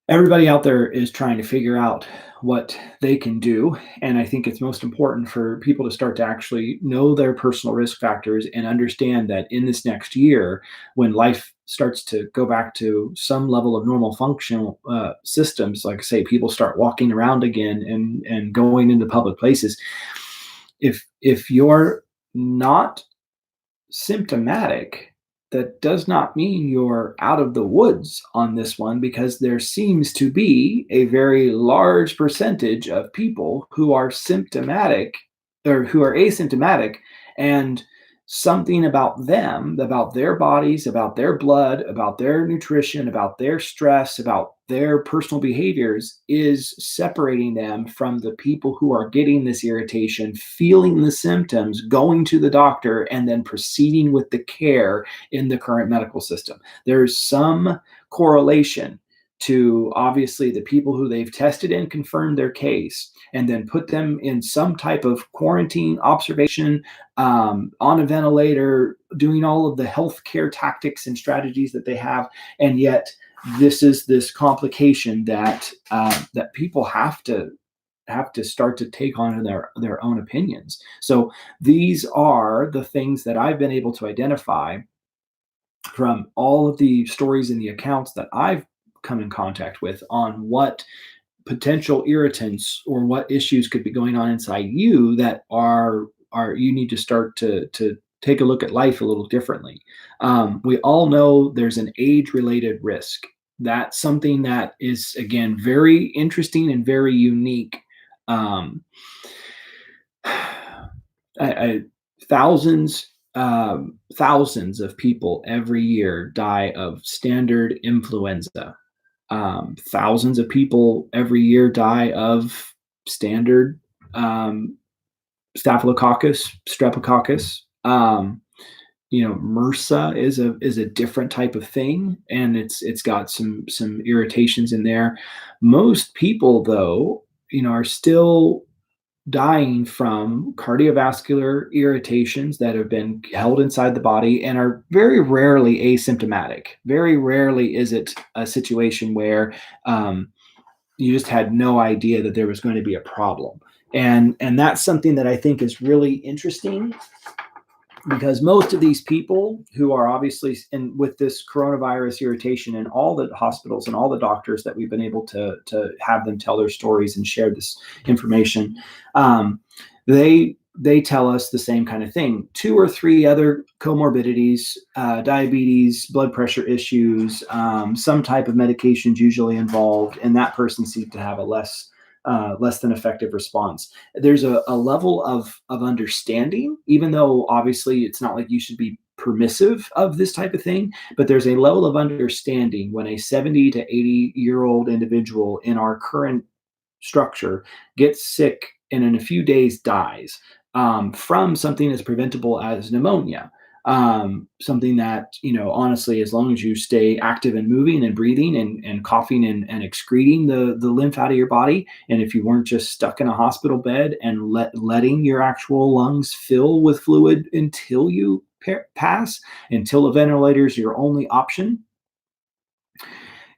everybody out there is trying to figure out what they can do. And I think it's most important for people to start to actually know their personal risk factors and understand that in this next year, when life starts to go back to some level of normal functional systems, like I say, people start walking around again and going into public places. If you're not symptomatic, that does not mean you're out of the woods on this one, because there seems to be a very large percentage of people who are symptomatic or who are asymptomatic and something about them, about their bodies, about their blood, about their nutrition, about their stress, about their personal behaviors is separating them from the people who are getting this irritation, feeling the symptoms, going to the doctor, and then proceeding with the care in the current medical system. There's some correlation to obviously the people who they've tested and confirmed their case and then put them in some type of quarantine observation, on a ventilator, doing all of the healthcare tactics and strategies that they have, and yet this is this complication that people have to start to take on in their own opinions. So these are the things that I've been able to identify from all of the stories and the accounts that I've come in contact with on what potential irritants or what issues could be going on inside you that are you need to start to take a look at life a little differently. We all know there's an age related risk. That's something that is again very interesting and very unique. Um, I, thousands thousands of people every year die of standard influenza. Thousands of people every year die of standard um, staphylococcus, streptococcus. MRSA is a different type of thing, and it's got some irritations in there. Most people, though, are still dying from cardiovascular irritations that have been held inside the body and are very rarely asymptomatic. Very rarely is it a situation where um, you just had no idea that there was going to be a problem. And that's something that I think is really interesting because most of these people who are obviously in with this coronavirus irritation and all the hospitals and all the doctors that we've been able to have them tell their stories and share this information, um, they tell us the same kind of thing. Two or three other comorbidities, diabetes, blood pressure issues, some type of medications usually involved, and that person seems to have a less than effective response. There's a level of understanding, even though obviously it's not like you should be permissive of this type of thing, but there's a level of understanding when a 70 to 80-year-old individual in our current structure gets sick and in a few days dies from something as preventable as pneumonia. Something that, honestly, as long as you stay active and moving and breathing and coughing and excreting the lymph out of your body, and if you weren't just stuck in a hospital bed and letting your actual lungs fill with fluid until you pass, until a ventilator is your only option,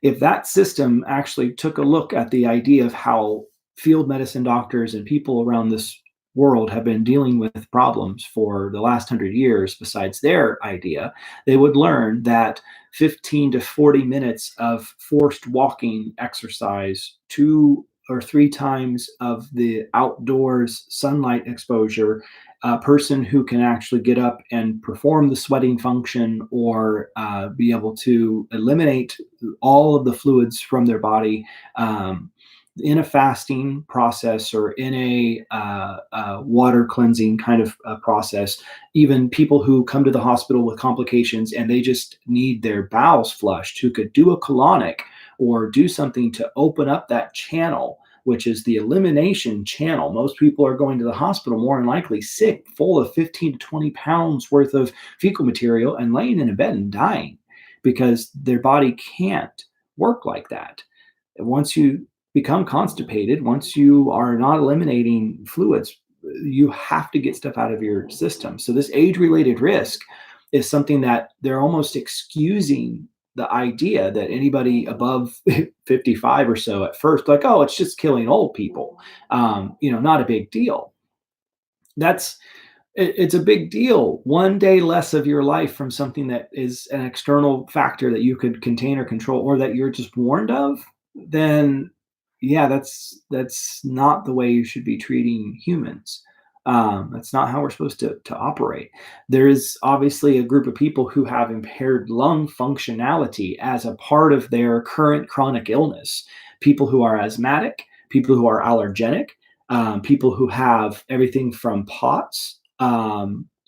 if that system actually took a look at the idea of how field medicine doctors and people around this world have been dealing with problems for the last 100 years, besides their idea, they would learn that 15 to 40 minutes of forced walking exercise, 2 or 3 times of the outdoors sunlight exposure, a person who can actually get up and perform the sweating function or be able to eliminate all of the fluids from their body in a fasting process or in a water cleansing kind of process. Even people who come to the hospital with complications and they just need their bowels flushed, who could do a colonic or do something to open up that channel, which is the elimination channel. Most people are going to the hospital more than likely sick, full of 15 to 20 pounds worth of fecal material and laying in a bed and dying because their body can't work like that. Once you become constipated, once you are not eliminating fluids, you have to get stuff out of your system. So this age-related risk is something that they're almost excusing the idea that anybody above 55 or so at first, like, oh, it's just killing old people, not a big deal. That's it's a big deal. One day less of your life from something that is an external factor that you could contain or control, or that you're just warned of, then yeah, that's not the way you should be treating humans. That's not how we're supposed to operate. There is obviously a group of people who have impaired lung functionality as a part of their current chronic illness. People who are asthmatic, people who are allergenic, people who have everything from POTS,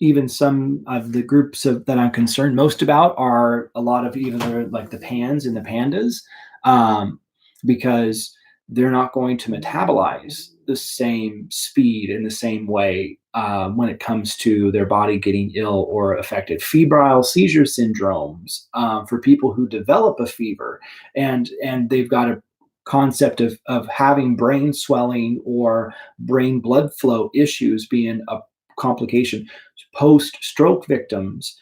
even some of the groups that I'm concerned most about are a lot of even like the pans and the pandas, um, because they're not going to metabolize the same speed in the same way when it comes to their body getting ill or affected. Febrile seizure syndromes for people who develop a fever and they've got a concept of having brain swelling or brain blood flow issues being a complication. Post stroke victims,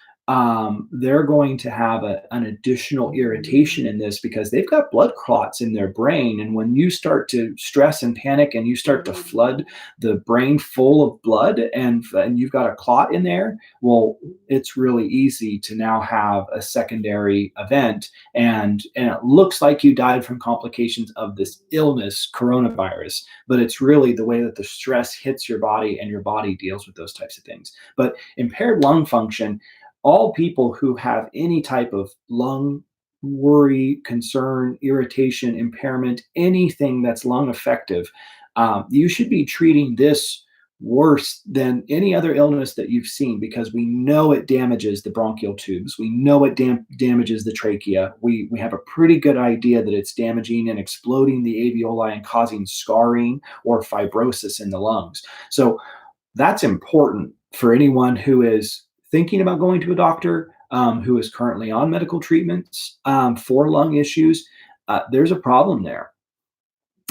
they're going to have an additional irritation in this because they've got blood clots in their brain. And when you start to stress and panic and you start to flood the brain full of blood and you've got a clot in there, well, it's really easy to now have a secondary event. And it looks like you died from complications of this illness, coronavirus, but it's really the way that the stress hits your body and your body deals with those types of things. But impaired lung function, all people who have any type of lung worry, concern, irritation, impairment, anything that's lung affective, you should be treating this worse than any other illness that you've seen because we know it damages the bronchial tubes. We know it damages the trachea. We have a pretty good idea that it's damaging and exploding the alveoli and causing scarring or fibrosis in the lungs. So that's important for anyone who is thinking about going to a doctor, who is currently on medical treatments for lung issues. There's a problem there.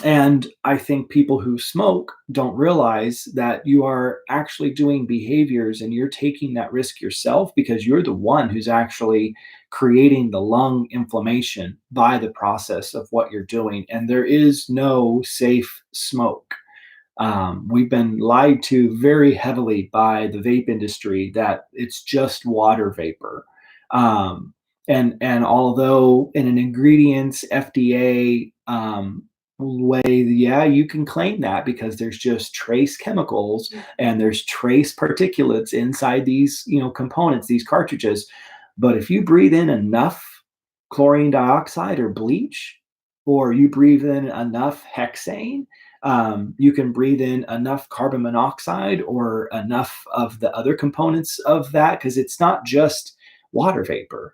And I think people who smoke don't realize that you are actually doing behaviors and you're taking that risk yourself because you're the one who's actually creating the lung inflammation by the process of what you're doing. And there is no safe smoke. We've been lied to very heavily by the vape industry that it's just water vapor. Um, and although in an ingredients FDA way, yeah, you can claim that because there's just trace chemicals and there's trace particulates inside these, components, these cartridges. But if you breathe in enough chlorine dioxide or bleach, or you breathe in enough hexane, you can breathe in enough carbon monoxide or enough of the other components of that because it's not just water vapor.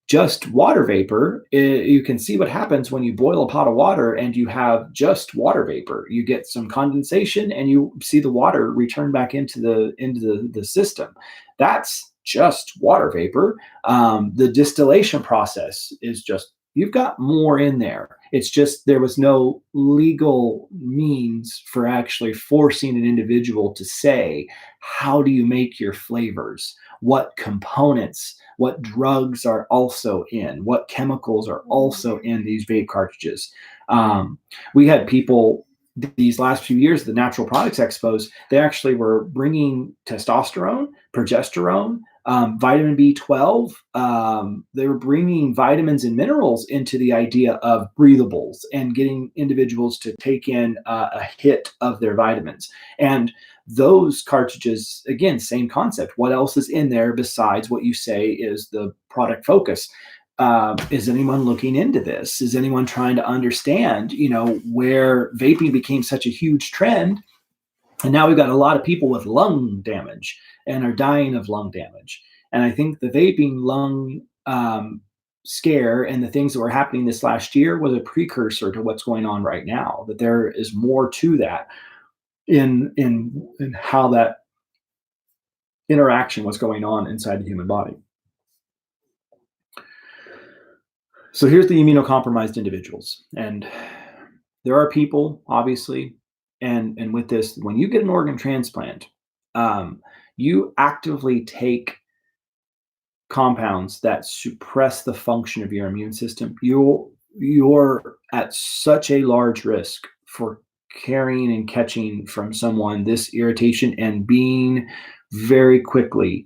Just water vapor, you can see what happens when you boil a pot of water and you have just water vapor. You get some condensation and you see the water return back into the system. That's just water vapor. The distillation process is just you've got more in there. It's just there was no legal means for actually forcing an individual to say, how do you make your flavors? What components, what drugs are also in, what chemicals are also in these vape cartridges. We had people these last few years, the Natural Products Expos, they actually were bringing testosterone, progesterone, vitamin B12. They were bringing vitamins and minerals into the idea of breathables and getting individuals to take in a hit of their vitamins. And those cartridges, again, same concept. What else is in there besides what you say is the product focus? Is anyone looking into this? Is anyone trying to understand, where vaping became such a huge trend? And now we've got a lot of people with lung damage and are dying of lung damage. And I think the vaping lung scare and the things that were happening this last year was a precursor to what's going on right now, that there is more to that in how that interaction was going on inside the human body. So here's the immunocompromised individuals. And there are people, obviously, and with this, when you get an organ transplant, you actively take compounds that suppress the function of your immune system. You're at such a large risk for carrying and catching from someone this irritation and being very quickly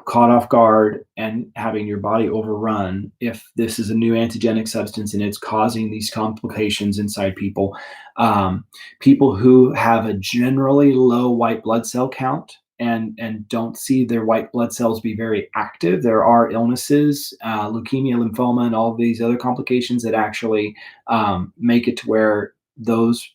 caught off guard and having your body overrun if this is a new antigenic substance and it's causing these complications inside people. People who have a generally low white blood cell count and don't see their white blood cells be very active. There are illnesses, leukemia, lymphoma, and all of these other complications that actually make it to where those,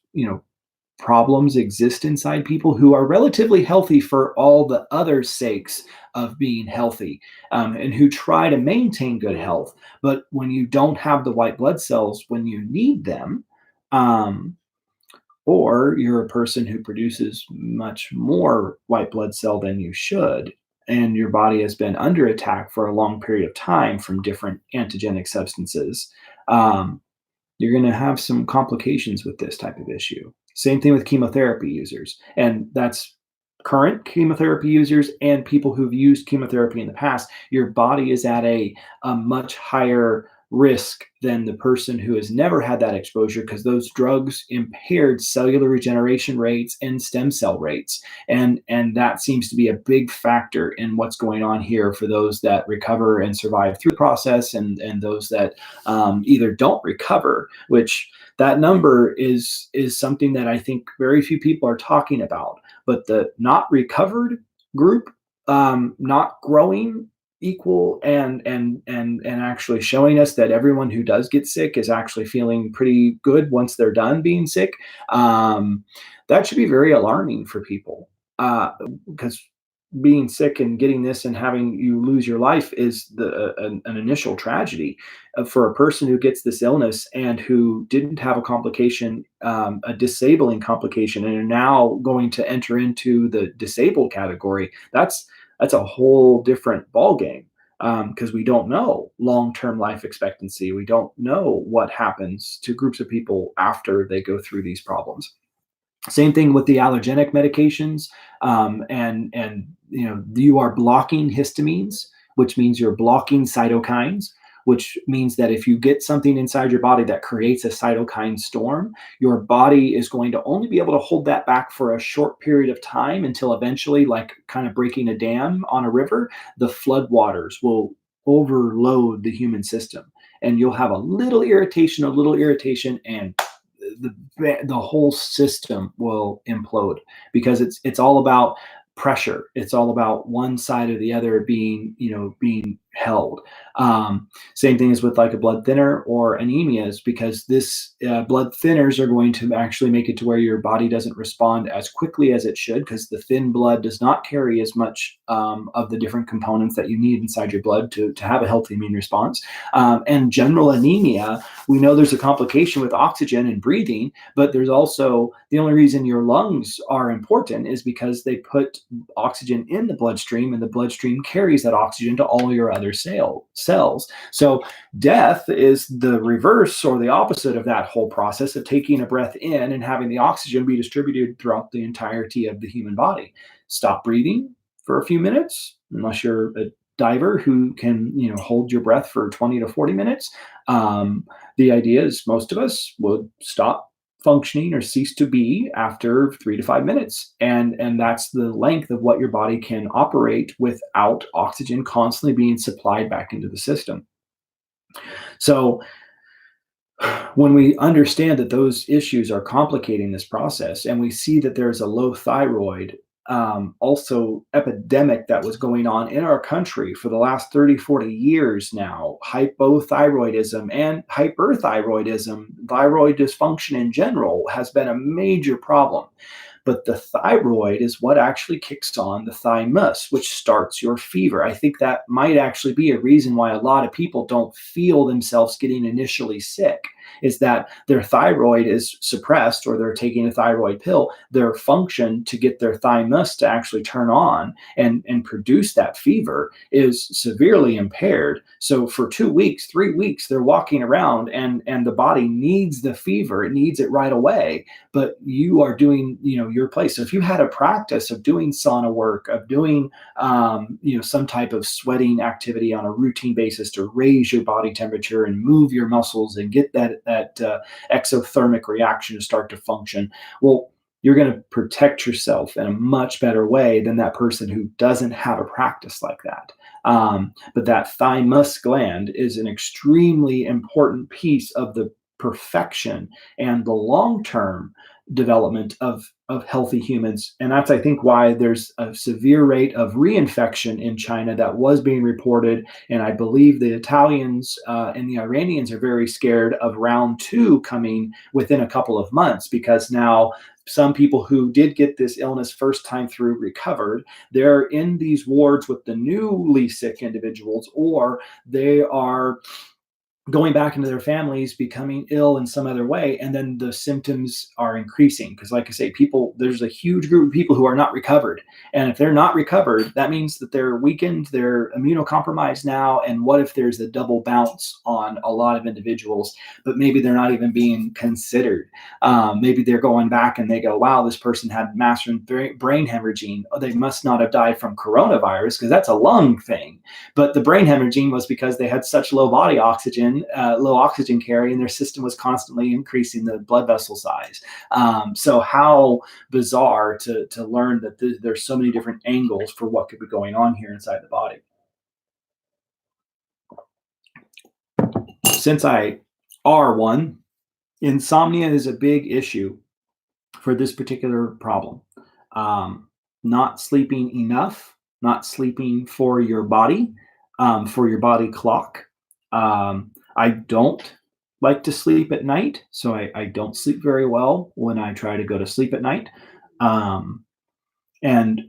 problems exist inside people who are relatively healthy for all the other sakes of being healthy, and who try to maintain good health. But when you don't have the white blood cells when you need them, um, or you're a person who produces much more white blood cell than you should, and your body has been under attack for a long period of time from different antigenic substances, um, you're going to have some complications with this type of issue. Same thing with chemotherapy users. And that's current chemotherapy users and people who've used chemotherapy in the past. Your body is at a much higher risk than the person who has never had that exposure, because those drugs impaired cellular regeneration rates and stem cell rates, and that seems to be a big factor in what's going on here for those that recover and survive through the process, and those that either don't recover, which that number is something that I think very few people are talking about. But the not recovered group, not growing equal, and actually showing us that everyone who does get sick is actually feeling pretty good once they're done being sick, um, that should be very alarming for people, because being sick and getting this and having you lose your life is an initial tragedy. For a person who gets this illness and who didn't have a complication, a disabling complication, and are now going to enter into the disabled category, that's a whole different ballgame, because we don't know long-term life expectancy. We don't know what happens to groups of people after they go through these problems. Same thing with the allergenic medications, and you are blocking histamines, which means you're blocking cytokines, which means that if you get something inside your body that creates a cytokine storm, your body is going to only be able to hold that back for a short period of time, until eventually, like kind of breaking a dam on a river, the floodwaters will overload the human system, and you'll have a little irritation, and the whole system will implode, because it's all about pressure. It's all about one side or the other being held. Same thing as with like a blood thinner or anemias, because this blood thinners are going to actually make it to where your body doesn't respond as quickly as it should, because the thin blood does not carry as much of the different components that you need inside your blood to have a healthy immune response. And general anemia, we know there's a complication with oxygen and breathing, but there's also the only reason your lungs are important is because they put oxygen in the bloodstream, and the bloodstream carries that oxygen to all your other cells. So death is the reverse or the opposite of that whole process of taking a breath in and having the oxygen be distributed throughout the entirety of the human body. Stop breathing for a few minutes, unless you're a diver who can hold your breath for 20 to 40 minutes. The idea is most of us would stop functioning or cease to be after 3 to 5 minutes, and that's the length of what your body can operate without oxygen constantly being supplied back into the system. So when we understand that those issues are complicating this process, and we see that there's a low thyroid also epidemic that was going on in our country for the last 30, 40 years now, hypothyroidism and hyperthyroidism, thyroid dysfunction in general has been a major problem. But the thyroid is what actually kicks on the thymus, which starts your fever. I think that might actually be a reason why a lot of people don't feel themselves getting initially sick, is that their thyroid is suppressed, or they're taking a thyroid pill. Their function to get their thymus to actually turn on and produce that fever is severely impaired. So for 2 weeks, 3 weeks, they're walking around, and the body needs the fever. It needs it right away, but you are doing your place. So if you had a practice of doing sauna work, of doing some type of sweating activity on a routine basis to raise your body temperature and move your muscles and get that exothermic reaction to start to function, well, you're going to protect yourself in a much better way than that person who doesn't have a practice like that. But that thymus gland is an extremely important piece of the perfection and the long term development of healthy humans. And that's, I think, why there's a severe rate of reinfection in China that was being reported. And I believe the Italians and the Iranians are very scared of round two coming within a couple of months, because now some people who did get this illness first time through recovered. They're in these wards with the newly sick individuals, or they are going back into their families, becoming ill in some other way, and then the symptoms are increasing. Because, like I say, people, there's a huge group of people who are not recovered, and if they're not recovered, that means that they're weakened, they're immunocompromised now. And what if there's a double bounce on a lot of individuals, but maybe they're not even being considered? Maybe they're going back and they go, wow, this person had massive brain hemorrhaging. Oh, they must not have died from coronavirus, because that's a lung thing. But the brain hemorrhaging was because they had such low oxygen carry, and their system was constantly increasing the blood vessel size. So how bizarre to learn that there's so many different angles for what could be going on here inside the body. Since I are one, insomnia is a big issue for this particular problem. Um, Not sleeping enough, not sleeping for your body clock. I don't like to sleep at night, so I don't sleep very well when I try to go to sleep at night. Um, and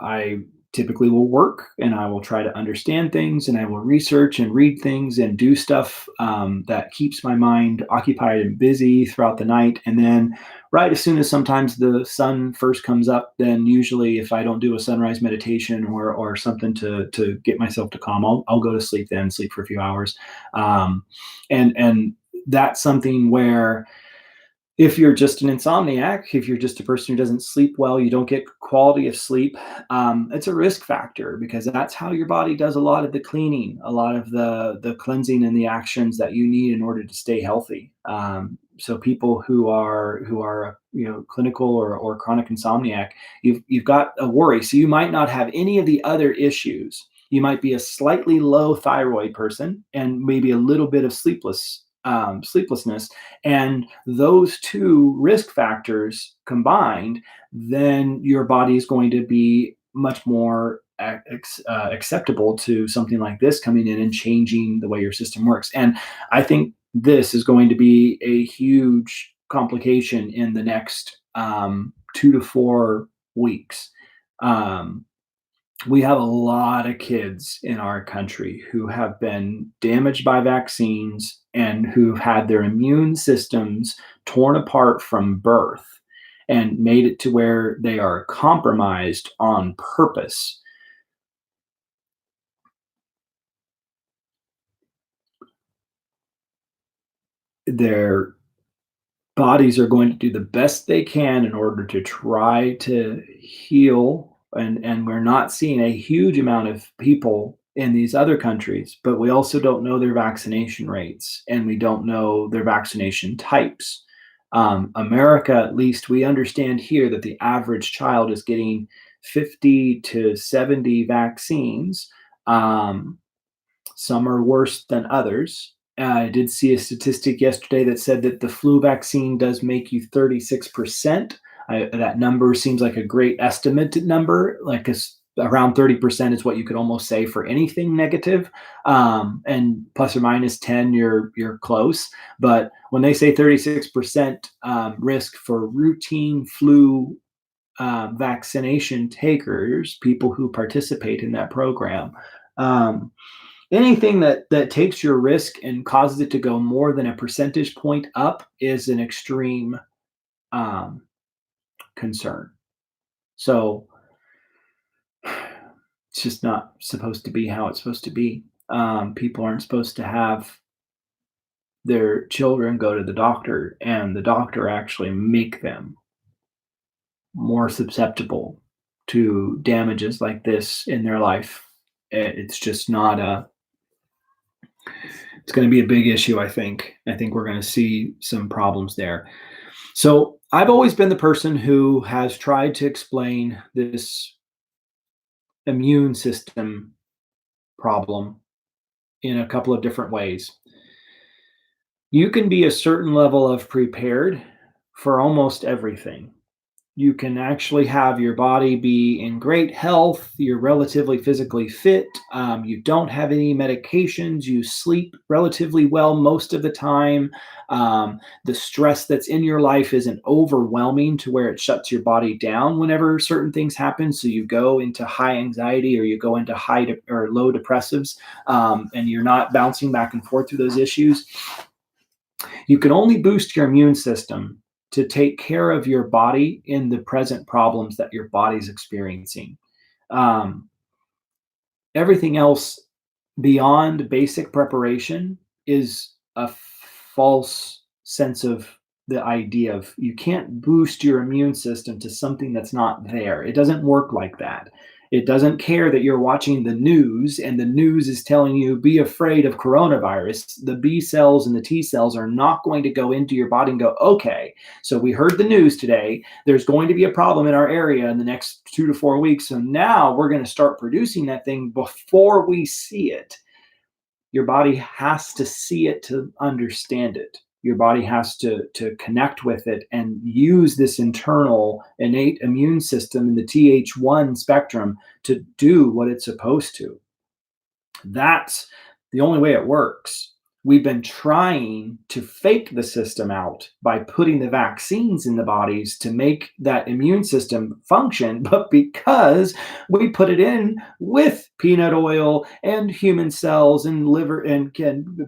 I typically will work, and I will try to understand things, and I will research and read things and do stuff that keeps my mind occupied and busy throughout the night. And then right as soon as sometimes the sun first comes up, then usually if I don't do a sunrise meditation or something to get myself to calm, I'll go to sleep, then sleep for a few hours. um, and that's something where, if you're just an insomniac, if you're just a person who doesn't sleep well, you don't get quality of sleep, it's a risk factor, because that's how your body does a lot of the cleaning, a lot of the cleansing and the actions that you need in order to stay healthy. So people who are clinical or chronic insomniac, you've got a worry. So you might not have any of the other issues. You might be a slightly low thyroid person and maybe a little bit of sleeplessness, and those two risk factors combined, then your body is going to be much more acceptable to something like this coming in and changing the way your system works. And I think this is going to be a huge complication in the next 2 to 4 weeks. Um, we have a lot of kids in our country who have been damaged by vaccines and who've had their immune systems torn apart from birth and made it to where they are compromised on purpose. Their bodies are going to do the best they can in order to try to heal. And we're not seeing a huge amount of people in these other countries, but we also don't know their vaccination rates, and we don't know their vaccination types. America, at least, we understand here that the average child is getting 50 to 70 vaccines. um, some are worse than others. I did see a statistic yesterday that said that the flu vaccine does make you 36%. That number seems like a great estimated number, like around 30% is what you could almost say for anything negative. And plus or minus 10, you're close. But when they say 36% risk for routine flu vaccination takers, people who participate in that program, um, anything that takes your risk and causes it to go more than a percentage point up is an extreme um, concern. So it's just not supposed to be how it's supposed to be. People aren't supposed to have their children go to the doctor and the doctor actually make them more susceptible to damages like this in their life. It's just not a it's going to be a big issue. I think we're going to see some problems there. So I've always been the person who has tried to explain this immune system problem in a couple of different ways. You can be a certain level of prepared for almost everything. You can actually have your body be in great health. You're relatively physically fit. You don't have any medications. You sleep relatively well most of the time. The stress that's in your life isn't overwhelming to where it shuts your body down whenever certain things happen. So you go into high anxiety or you go into or low depressives, and you're not bouncing back and forth through those issues. You can only boost your immune system to take care of your body in the present problems that your body's experiencing. Um, Everything else beyond basic preparation is a false sense of the idea of you can't boost your immune system to something that's not there. It doesn't work like that. It doesn't care that you're watching the news and the news is telling you be afraid of coronavirus. The B cells and the T cells are not going to go into your body and go, okay, so we heard the news today. There's going to be a problem in our area in the next 2 to 4 weeks. So now we're going to start producing that thing before we see it. Your body has to see it to understand it. Your body has to connect with it and use this internal innate immune system in the Th1 spectrum to do what it's supposed to. That's the only way it works. We've been trying to fake the system out by putting the vaccines in the bodies to make that immune system function. But because we put it in with peanut oil and human cells and liver and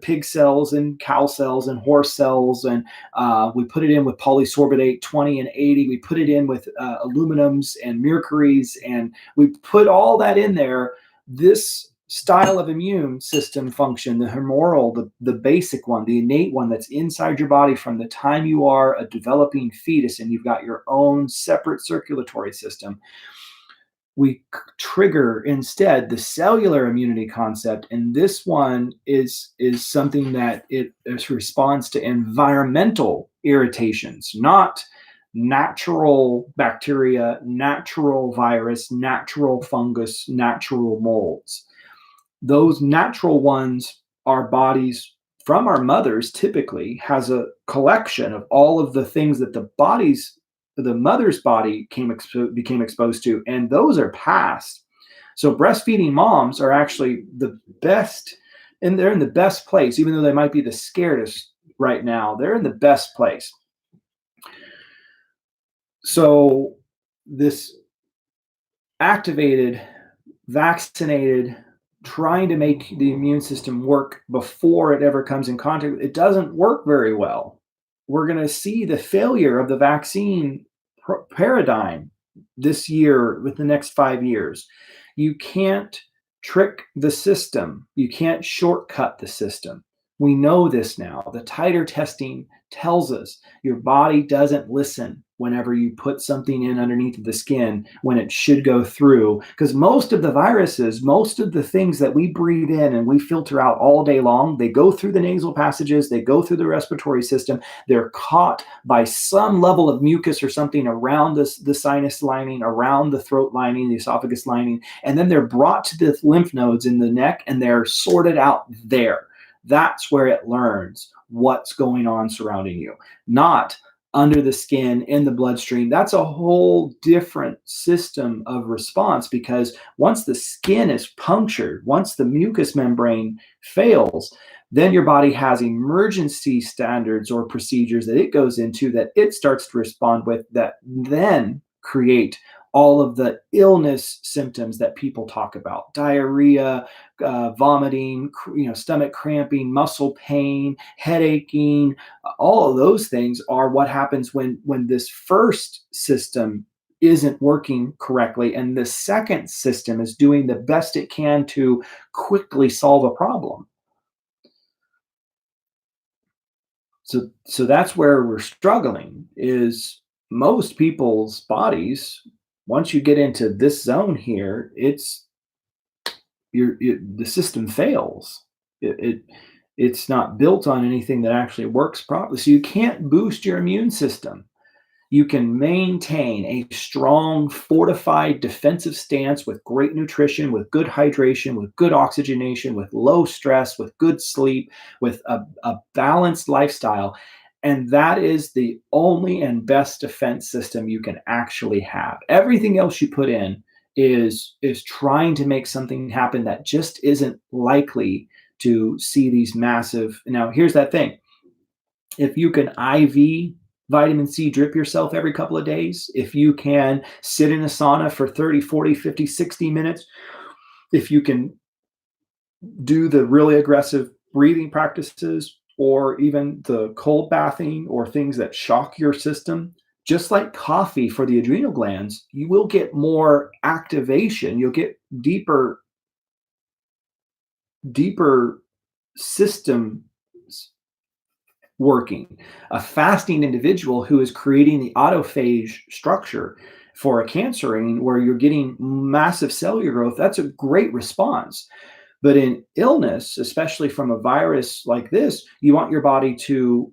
pig cells and cow cells and horse cells, and we put it in with polysorbate 20 and 80, we put it in with aluminums and mercuries, and we put all that in there. This style of immune system function, the humoral, the basic one, the innate one that's inside your body from the time you are a developing fetus and you've got your own separate circulatory system, we trigger instead the cellular immunity concept. And this one is something that it responds to environmental irritations, not natural bacteria, natural virus, natural fungus, natural molds. Those natural ones, our bodies from our mothers typically has a collection of all of the things that the mother's body became exposed to, and those are passed. So breastfeeding moms are actually the best, and they're in the best place, even though they might be the scaredest right now. They're in the best place. So this activated, vaccinated, trying to make the immune system work before it ever comes in contact, it doesn't work very well. We're going to see the failure of the vaccine paradigm this year with the next 5 years. You can't trick the system. You can't shortcut the system. We know this now. The titer testing tells us your body doesn't listen whenever you put something in underneath the skin when it should go through. Because most of the viruses, most of the things that we breathe in and we filter out all day long, they go through the nasal passages, they go through the respiratory system, they're caught by some level of mucus or something around the sinus lining, around the throat lining, the esophagus lining, and then they're brought to the lymph nodes in the neck and they're sorted out there. That's where it learns what's going on surrounding you, not under the skin, in the bloodstream. That's a whole different system of response, because once the skin is punctured, once the mucous membrane fails, then your body has emergency standards or procedures that it goes into that it starts to respond with that then create all of the illness symptoms that people talk about: diarrhea, vomiting, stomach cramping, muscle pain, head aching. All of those things are what happens when this first system isn't working correctly and the second system is doing the best it can to quickly solve a problem. So that's where we're struggling, is most people's bodies, once you get into this zone here, the system fails. It's not built on anything that actually works properly. So you can't boost your immune system. You can maintain a strong, fortified defensive stance with great nutrition, with good hydration, with good oxygenation, with low stress, with good sleep, with a balanced lifestyle. And that is the only and best defense system you can actually have. Everything else you put in is trying to make something happen that just isn't likely to see these massive. Now, here's that thing. If you can IV vitamin C drip yourself every couple of days, if you can sit in a sauna for 30, 40, 50, 60 minutes, if you can do the really aggressive breathing practices or even the cold bathing or things that shock your system, just like coffee for the adrenal glands, you will get more activation. You'll get deeper system working. A fasting individual who is creating the autophage structure for a cancering where you're getting massive cellular growth, that's a great response. But in illness, especially from a virus like this, you want your body to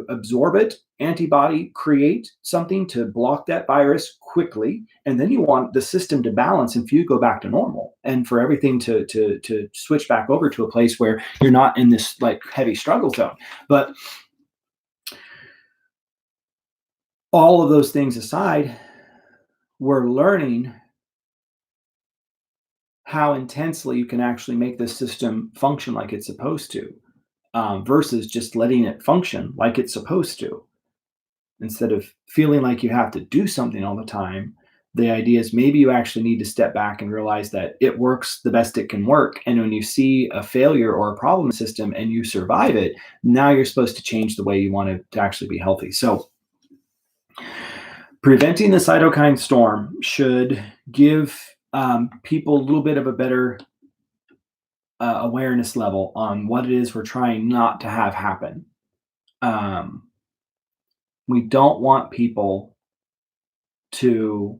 absorb it, antibody create something to block that virus quickly, and then you want the system to balance and for you to go back to normal, and for everything to switch back over to a place where you're not in this like heavy struggle zone. But all of those things aside, we're learning how intensely you can actually make the system function like it's supposed to, versus just letting it function like it's supposed to. Instead of feeling like you have to do something all the time, the idea is maybe you actually need to step back and realize that it works the best it can work. And when you see a failure or a problem system and you survive it, now you're supposed to change the way you want it to actually be healthy. So preventing the cytokine storm should give people a little bit of a better awareness level on what it is we're trying not to have happen. We don't want people to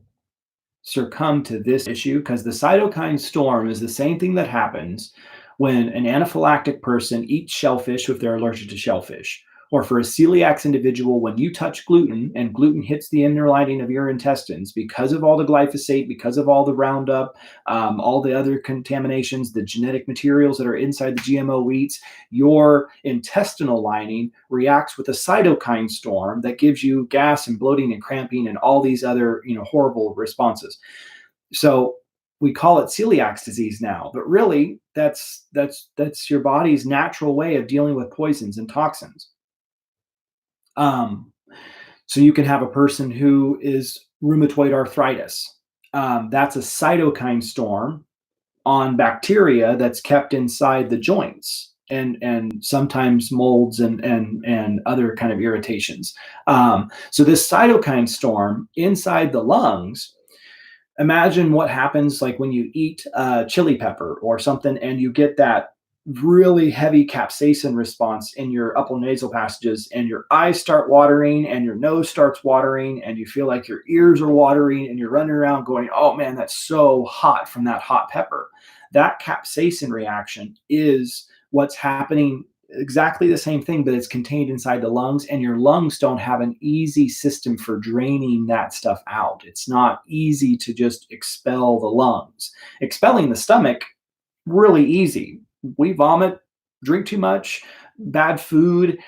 succumb to this issue because the cytokine storm is the same thing that happens when an anaphylactic person eats shellfish if they're allergic to shellfish, or for a celiac individual when you touch gluten and gluten hits the inner lining of your intestines because of all the glyphosate, because of all the Roundup, all the other contaminations, the genetic materials that are inside the GMO wheats, your intestinal lining reacts with a cytokine storm that gives you gas and bloating and cramping and all these other horrible responses. So we call it celiac disease now, but really that's your body's natural way of dealing with poisons and toxins. Um, so you can have a person who is rheumatoid arthritis. That's a cytokine storm on bacteria that's kept inside the joints and sometimes molds and other kind of irritations. So this cytokine storm inside the lungs, imagine what happens like when you eat chili pepper or something and you get that really heavy capsaicin response in your upper nasal passages and your eyes start watering and your nose starts watering and you feel like your ears are watering and you're running around going, oh man, that's so hot from that hot pepper. That capsaicin reaction is what's happening, exactly the same thing, but it's contained inside the lungs, and your lungs don't have an easy system for draining that stuff out. It's not easy to just expel the lungs. Expelling the stomach, really easy. We vomit, drink too much, bad food,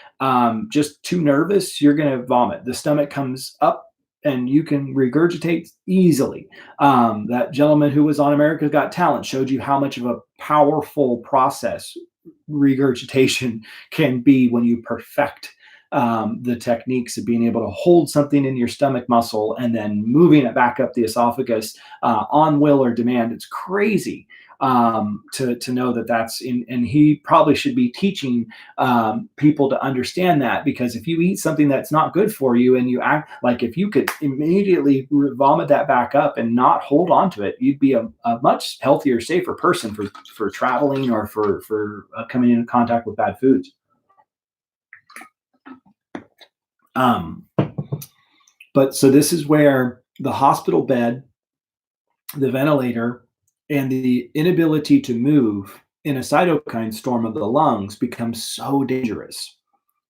just too nervous, you're going to vomit. The stomach comes up and you can regurgitate easily. That gentleman who was on America's Got Talent showed you how much of a powerful process regurgitation can be when you perfect the techniques of being able to hold something in your stomach muscle and then moving it back up the esophagus on will or demand. It's crazy to know that that's in, and he probably should be teaching people to understand that, because if you eat something that's not good for you and you act like, if you could immediately vomit that back up and not hold on to it, you'd be a much healthier, safer person for traveling or for coming into contact with bad foods. But so this is where the hospital bed, the ventilator, and the inability to move in a cytokine storm of the lungs becomes so dangerous.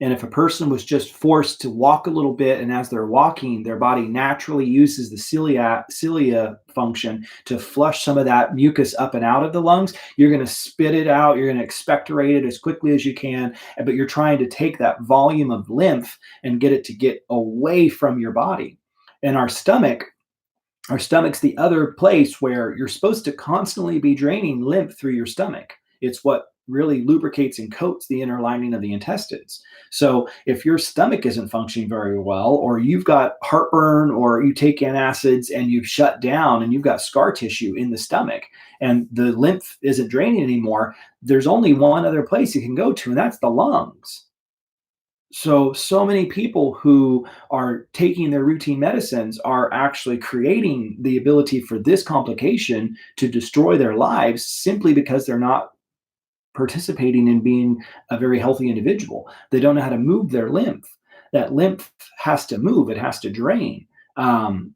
And if a person was just forced to walk a little bit, and as they're walking, their body naturally uses the cilia function to flush some of that mucus up and out of the lungs, you're going to spit it out. You're going to expectorate it as quickly as you can. But you're trying to take that volume of lymph and get it to get away from your body. And our stomach's the other place where you're supposed to constantly be draining lymph through your stomach. It's what really lubricates and coats the inner lining of the intestines. So if your stomach isn't functioning very well, or you've got heartburn, or you take antacids and you've shut down and you've got scar tissue in the stomach and the lymph isn't draining anymore, there's only one other place you can go to, and that's the lungs. So many people who are taking their routine medicines are actually creating the ability for this complication to destroy their lives simply because they're not participating in being a very healthy individual. They don't know how to move their lymph. That lymph has to move, it has to drain.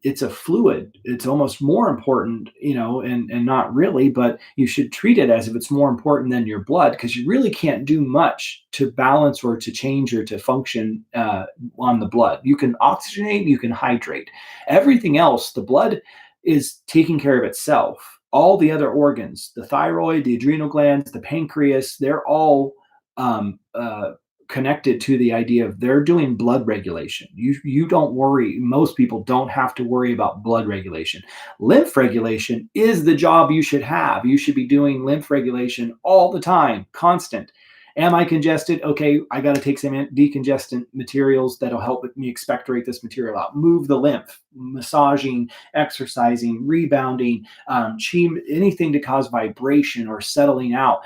It's a fluid. It's almost more important, and not really, but you should treat it as if it's more important than your blood, because you really can't do much to balance or to change or to function on the blood. You can oxygenate, you can hydrate. Everything else, the blood is taking care of itself. All the other organs, the thyroid, the adrenal glands, the pancreas, they're all um, uh, connected to the idea of they're doing blood regulation. You don't worry. Most people don't have to worry about blood regulation. Lymph regulation is the job you should have. You should be doing lymph regulation all the time, constant. Am I congested? Okay, I got to take some decongestant materials that'll help me expectorate this material out. Move the lymph, massaging, exercising, rebounding, anything to cause vibration or settling out.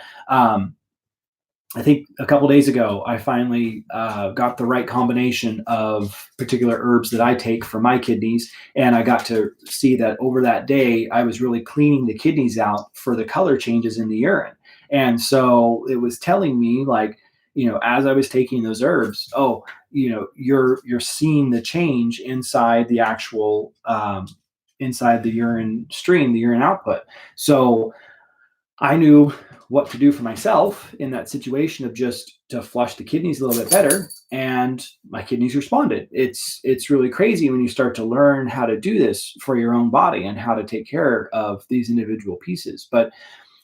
I think a couple days ago, I finally got the right combination of particular herbs that I take for my kidneys. And I got to see that over that day, I was really cleaning the kidneys out for the color changes in the urine. And so it was telling me, like, as I was taking those herbs, oh, you're seeing the change inside the actual, inside the urine stream, the urine output. So I knew what to do for myself in that situation of just to flush the kidneys a little bit better, and my kidneys responded. It's really crazy when you start to learn how to do this for your own body and how to take care of these individual pieces. But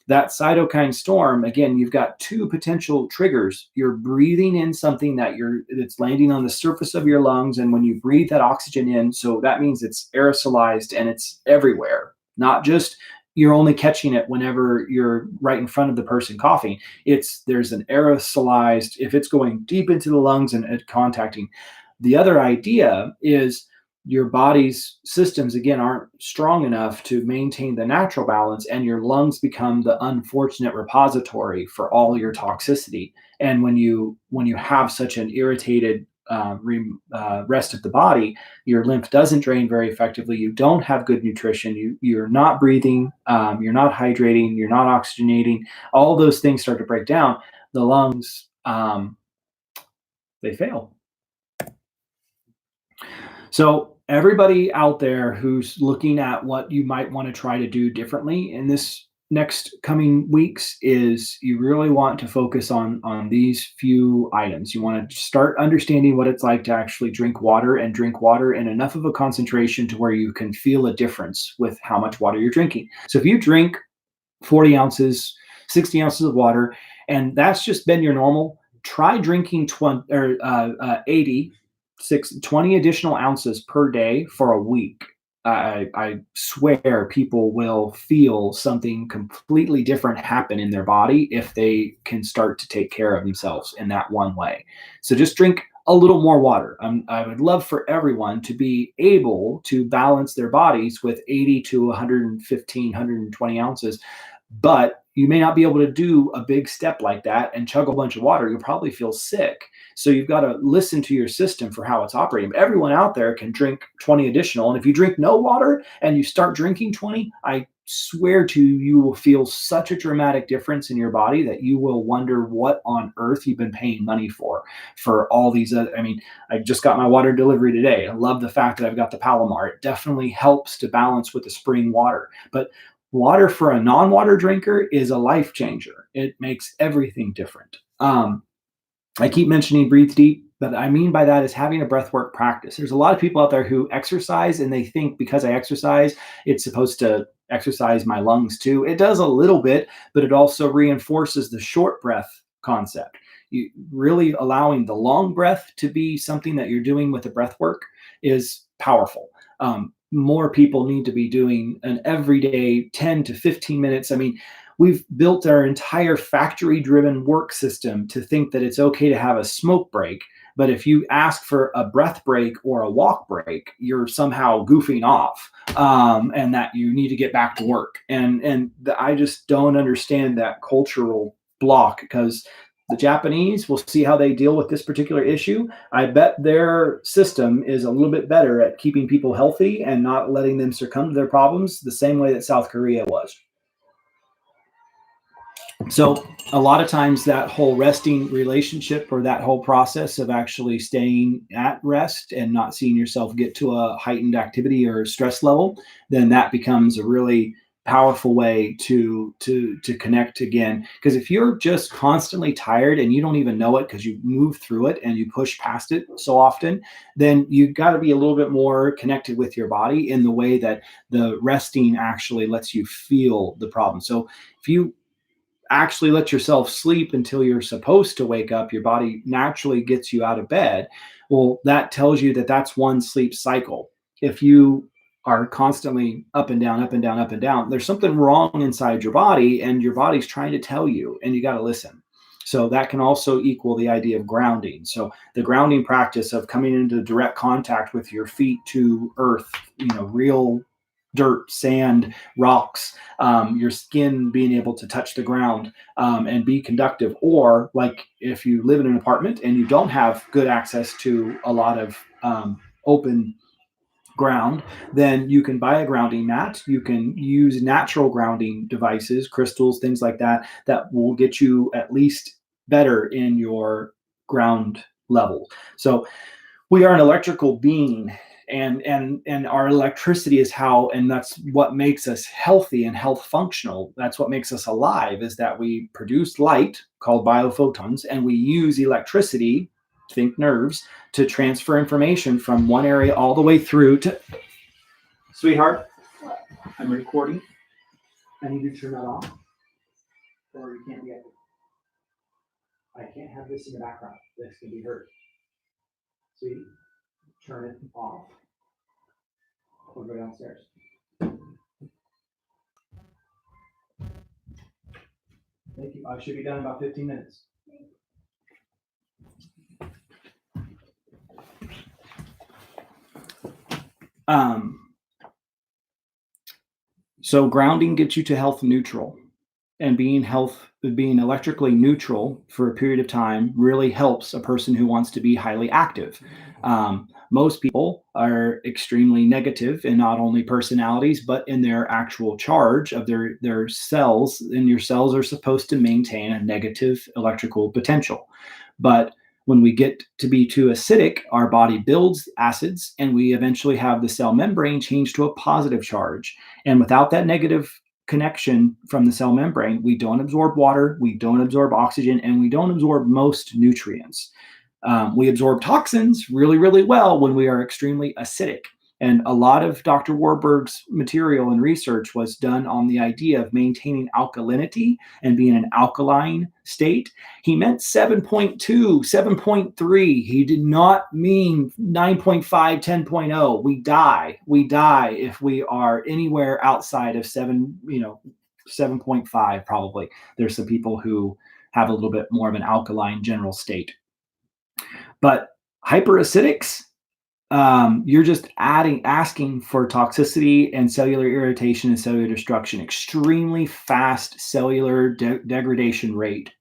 that cytokine storm, again, you've got two potential triggers. You're breathing in something that's landing on the surface of your lungs, and when you breathe that oxygen in, so that means it's aerosolized and it's everywhere, not just you're only catching it whenever you're right in front of the person coughing. There's an aerosolized, if it's going deep into the lungs and contacting. The other idea is your body's systems, again, aren't strong enough to maintain the natural balance, and your lungs become the unfortunate repository for all your toxicity. And when you have such an irritated rest of the body, your lymph doesn't drain very effectively. You don't have good nutrition. You're not breathing. You're not hydrating. You're not oxygenating. All those things start to break down. The lungs, they fail. So everybody out there who's looking at what you might want to try to do differently in this next coming weeks, is you really want to focus on these few items. You want to start understanding what it's like to actually drink water, and drink water in enough of a concentration to where you can feel a difference with how much water you're drinking. So if you drink 40 ounces, 60 ounces of water, and that's just been your normal, try drinking 20 additional ounces per day for a week. I swear people will feel something completely different happen in their body if they can start to take care of themselves in that one way. So just drink a little more water. I would love for everyone to be able to balance their bodies with 80 to 115, 120 ounces, but you may not be able to do a big step like that and chug a bunch of water. You'll probably feel sick. So you've got to listen to your system for how it's operating. Everyone out there can drink 20 additional. And if you drink no water and you start drinking 20, I swear to you, you will feel such a dramatic difference in your body that you will wonder what on earth you've been paying money for all these other. I mean, I just got my water delivery today. I love the fact that I've got the Palomar. It definitely helps to balance with the spring water. But water for a non-water drinker is a life changer. It makes everything different. I keep mentioning breathe deep. But I mean by that is having a breathwork practice. There's a lot of people out there who exercise and they think because I exercise, it's supposed to exercise my lungs too. It does a little bit, but it also reinforces the short breath concept. You really allowing the long breath to be something that you're doing with the breath work is powerful. More people need to be doing an everyday 10 to 15 minutes. I mean, we've built our entire factory driven work system to think that it's okay to have a smoke break, but if you ask for a breath break or a walk break, you're somehow goofing off, and that you need to get back to work. I just don't understand that cultural block because the Japanese, we'll see how they deal with this particular issue. I bet their system is a little bit better at keeping people healthy and not letting them succumb to their problems the same way that South Korea was. So a lot of times that whole resting relationship or that whole process of actually staying at rest and not seeing yourself get to a heightened activity or stress level, then that becomes a really powerful way to connect again. Because if you're just constantly tired and you don't even know it because you move through it and you push past it so often, then you got to be a little bit more connected with your body in the way that the resting actually lets you feel the problem. So if you actually let yourself sleep until you're supposed to wake up, your body naturally gets you out of bed. Well, that tells you that that's one sleep cycle. If you are constantly up and down, up and down, up and down, there's something wrong inside your body, and your body's trying to tell you, and you got to listen. So that can also equal the idea of grounding. So the grounding practice of coming into direct contact with your feet to earth, real dirt, sand, rocks, your skin being able to touch the ground, and be conductive. Or, like, if you live in an apartment and you don't have good access to a lot of open ground, then you can buy a grounding mat. You can use natural grounding devices, crystals, things like that, that will get you at least better in your ground level. So we are an electrical being, and our electricity is how, and that's what makes us healthy and health functional. That's what makes us alive, is that we produce light called biophotons, and we use electricity, think nerves, to transfer information from one area all the way through to, sweetheart, I'm recording, I need you to turn that off, or you can't get, I can't have this in the background, this can be heard. Sweetie, turn it off. We'll go downstairs. Thank you. I should be done in about 15 minutes. So grounding gets you to health neutral, and being electrically neutral for a period of time really helps a person who wants to be highly active. Most people are extremely negative in not only personalities but in their actual charge of their cells, and your cells are supposed to maintain a negative electrical potential. But when we get to be too acidic, our body builds acids, and we eventually have the cell membrane change to a positive charge. And without that negative connection from the cell membrane, we don't absorb water, we don't absorb oxygen, and we don't absorb most nutrients. We absorb toxins really, really well when we are extremely acidic. And a lot of Dr. Warburg's material and research was done on the idea of maintaining alkalinity and being an alkaline state. He meant 7.2, 7.3. He did not mean 9.5, 10.0. We die. We die if we are anywhere outside of 7.5 probably. There's some people who have a little bit more of an alkaline general state. But hyperacidics, you're just asking for toxicity and cellular irritation and cellular destruction, extremely fast cellular degradation rate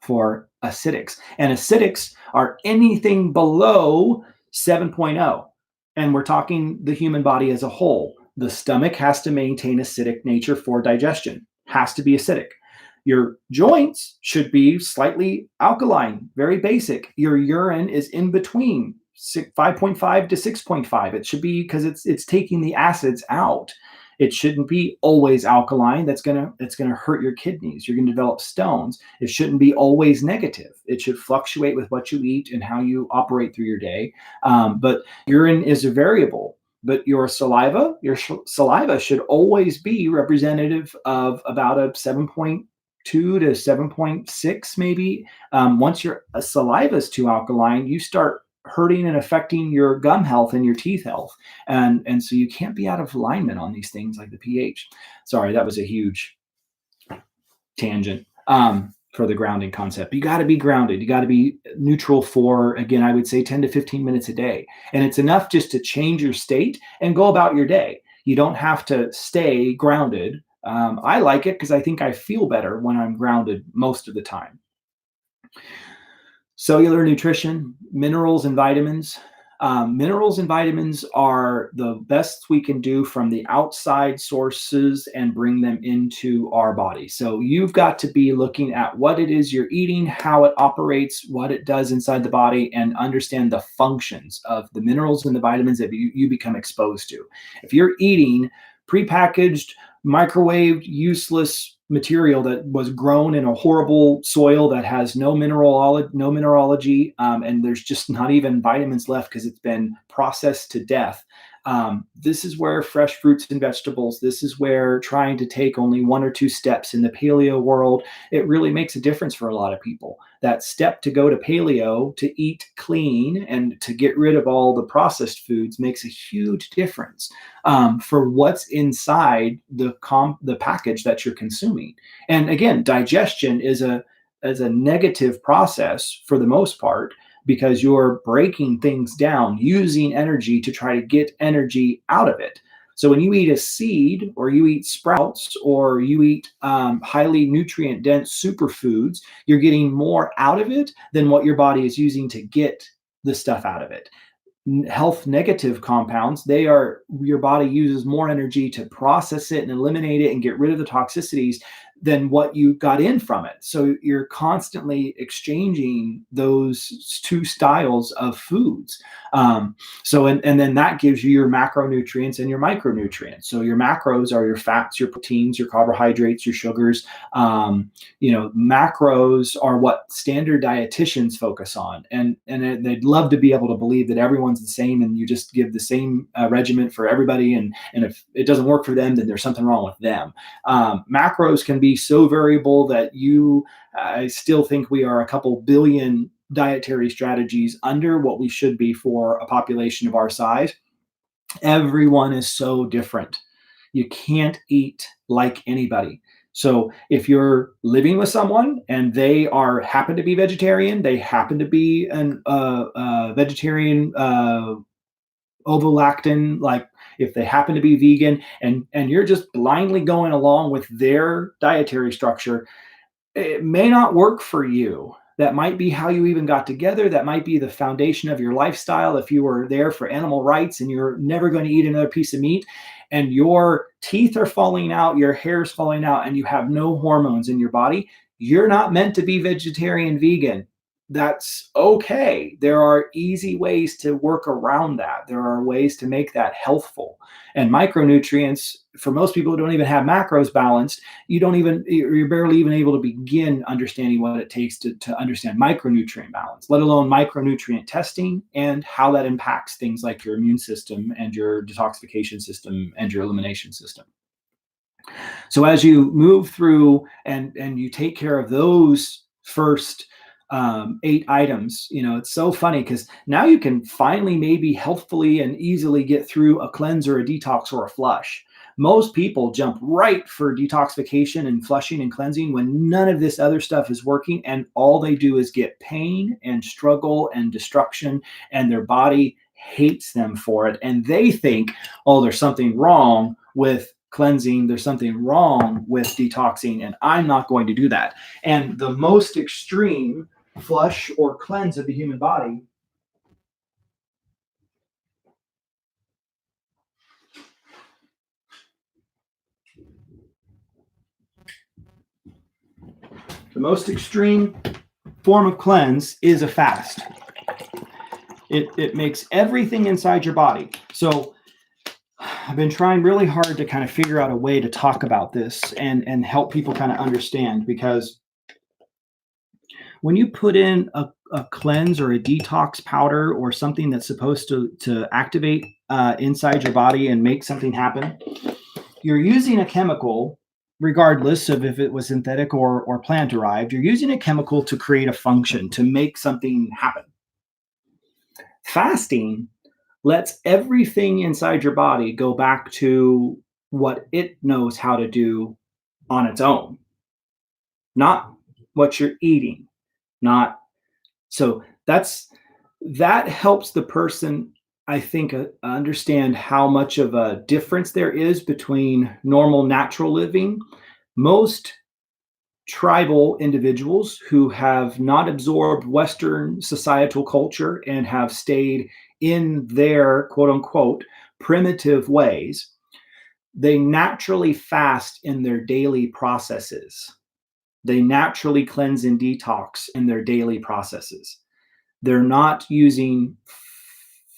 for acidics. And acidics are anything below 7.0. And we're talking the human body as a whole. The stomach has to maintain acidic nature for digestion, has to be acidic. Your joints should be slightly alkaline, very basic. Your urine is in between 5.5 to 6.5. It should be, because it's taking the acids out. It shouldn't be always alkaline. That's gonna hurt your kidneys. You're gonna develop stones. It shouldn't be always negative. It should fluctuate with what you eat and how you operate through your day. But urine is a variable. But your saliva should always be representative of about a 7.2 to 7.6, maybe. Once your saliva is too alkaline, you start hurting and affecting your gum health and your teeth health. And so you can't be out of alignment on these things like the pH. Sorry, that was a huge tangent for the grounding concept. You got to be grounded. You got to be neutral for, again, I would say 10 to 15 minutes a day. And it's enough just to change your state and go about your day. You don't have to stay grounded. I like it because I think I feel better when I'm grounded most of the time. Cellular nutrition, minerals and vitamins. Minerals and vitamins are the best we can do from the outside sources and bring them into our body. So you've got to be looking at what it is you're eating, how it operates, what it does inside the body, and understand the functions of the minerals and the vitamins that you become exposed to. If you're eating prepackaged, microwaved, useless material that was grown in a horrible soil that has no mineralogy, and there's just not even vitamins left because it's been processed to death. This is where fresh fruits and vegetables, this is where trying to take only one or two steps in the paleo world, it really makes a difference for a lot of people. That step to go to paleo, to eat clean and to get rid of all the processed foods makes a huge difference for what's inside the package that you're consuming. And again, digestion is a negative process for the most part because you're breaking things down, using energy to try to get energy out of it. So when you eat a seed or you eat sprouts or you eat highly nutrient dense superfoods, you're getting more out of it than what your body is using to get the stuff out of it. Health negative compounds, they are, your body uses more energy to process it and eliminate it and get rid of the toxicities than what you got in from it. So you're constantly exchanging those two styles of foods. And then that gives you your macronutrients and your micronutrients. So your macros are your fats, your proteins, your carbohydrates, your sugars. Macros are what standard dietitians focus on, and they'd love to be able to believe that everyone's the same and you just give the same regimen for everybody. And if it doesn't work for them, then there's something wrong with them. Macros can be so variable that I still think we are a couple billion dietary strategies under what we should be for a population of our size. Everyone is so different. You can't eat like anybody. So if you're living with someone and they happen to be vegetarian, they happen to be an vegetarian ovolactin, like if they happen to be vegan, and you're just blindly going along with their dietary structure, it may not work for you. That might be how you even got together. That might be the foundation of your lifestyle. If you were there for animal rights and you're never going to eat another piece of meat and your teeth are falling out, your hair's falling out, and you have no hormones in your body, you're not meant to be vegetarian, vegan. That's okay. There are easy ways to work around that. There are ways to make that healthful. And micronutrients, for most people who don't even have macros balanced, you're barely even able to begin understanding what it takes to understand micronutrient balance, let alone micronutrient testing and how that impacts things like your immune system and your detoxification system and your elimination system. So as you move through and you take care of those first 8 items, it's so funny because now you can finally maybe healthfully and easily get through a cleanse or a detox or a flush. Most people jump right for detoxification and flushing and cleansing when none of this other stuff is working, and all they do is get pain and struggle and destruction, and their body hates them for it. And they think, oh, there's something wrong with cleansing, there's something wrong with detoxing, and I'm not going to do that. And the most extreme flush or cleanse of the human body the most extreme form of cleanse is a fast. It makes everything inside your body. So I've been trying really hard to kind of figure out a way to talk about this and help people kind of understand, because when you put in a cleanse or a detox powder or something that's supposed to activate inside your body and make something happen, you're using a chemical, regardless of if it was synthetic or plant derived. You're using a chemical to create a function, to make something happen. Fasting lets everything inside your body go back to what it knows how to do on its own, not what you're eating, not so that helps the person, I think, understand how much of a difference there is between normal natural living. Most tribal individuals who have not absorbed Western societal culture and have stayed in their quote unquote primitive ways, they naturally fast in their daily processes. They naturally cleanse and detox in their daily processes. They're not using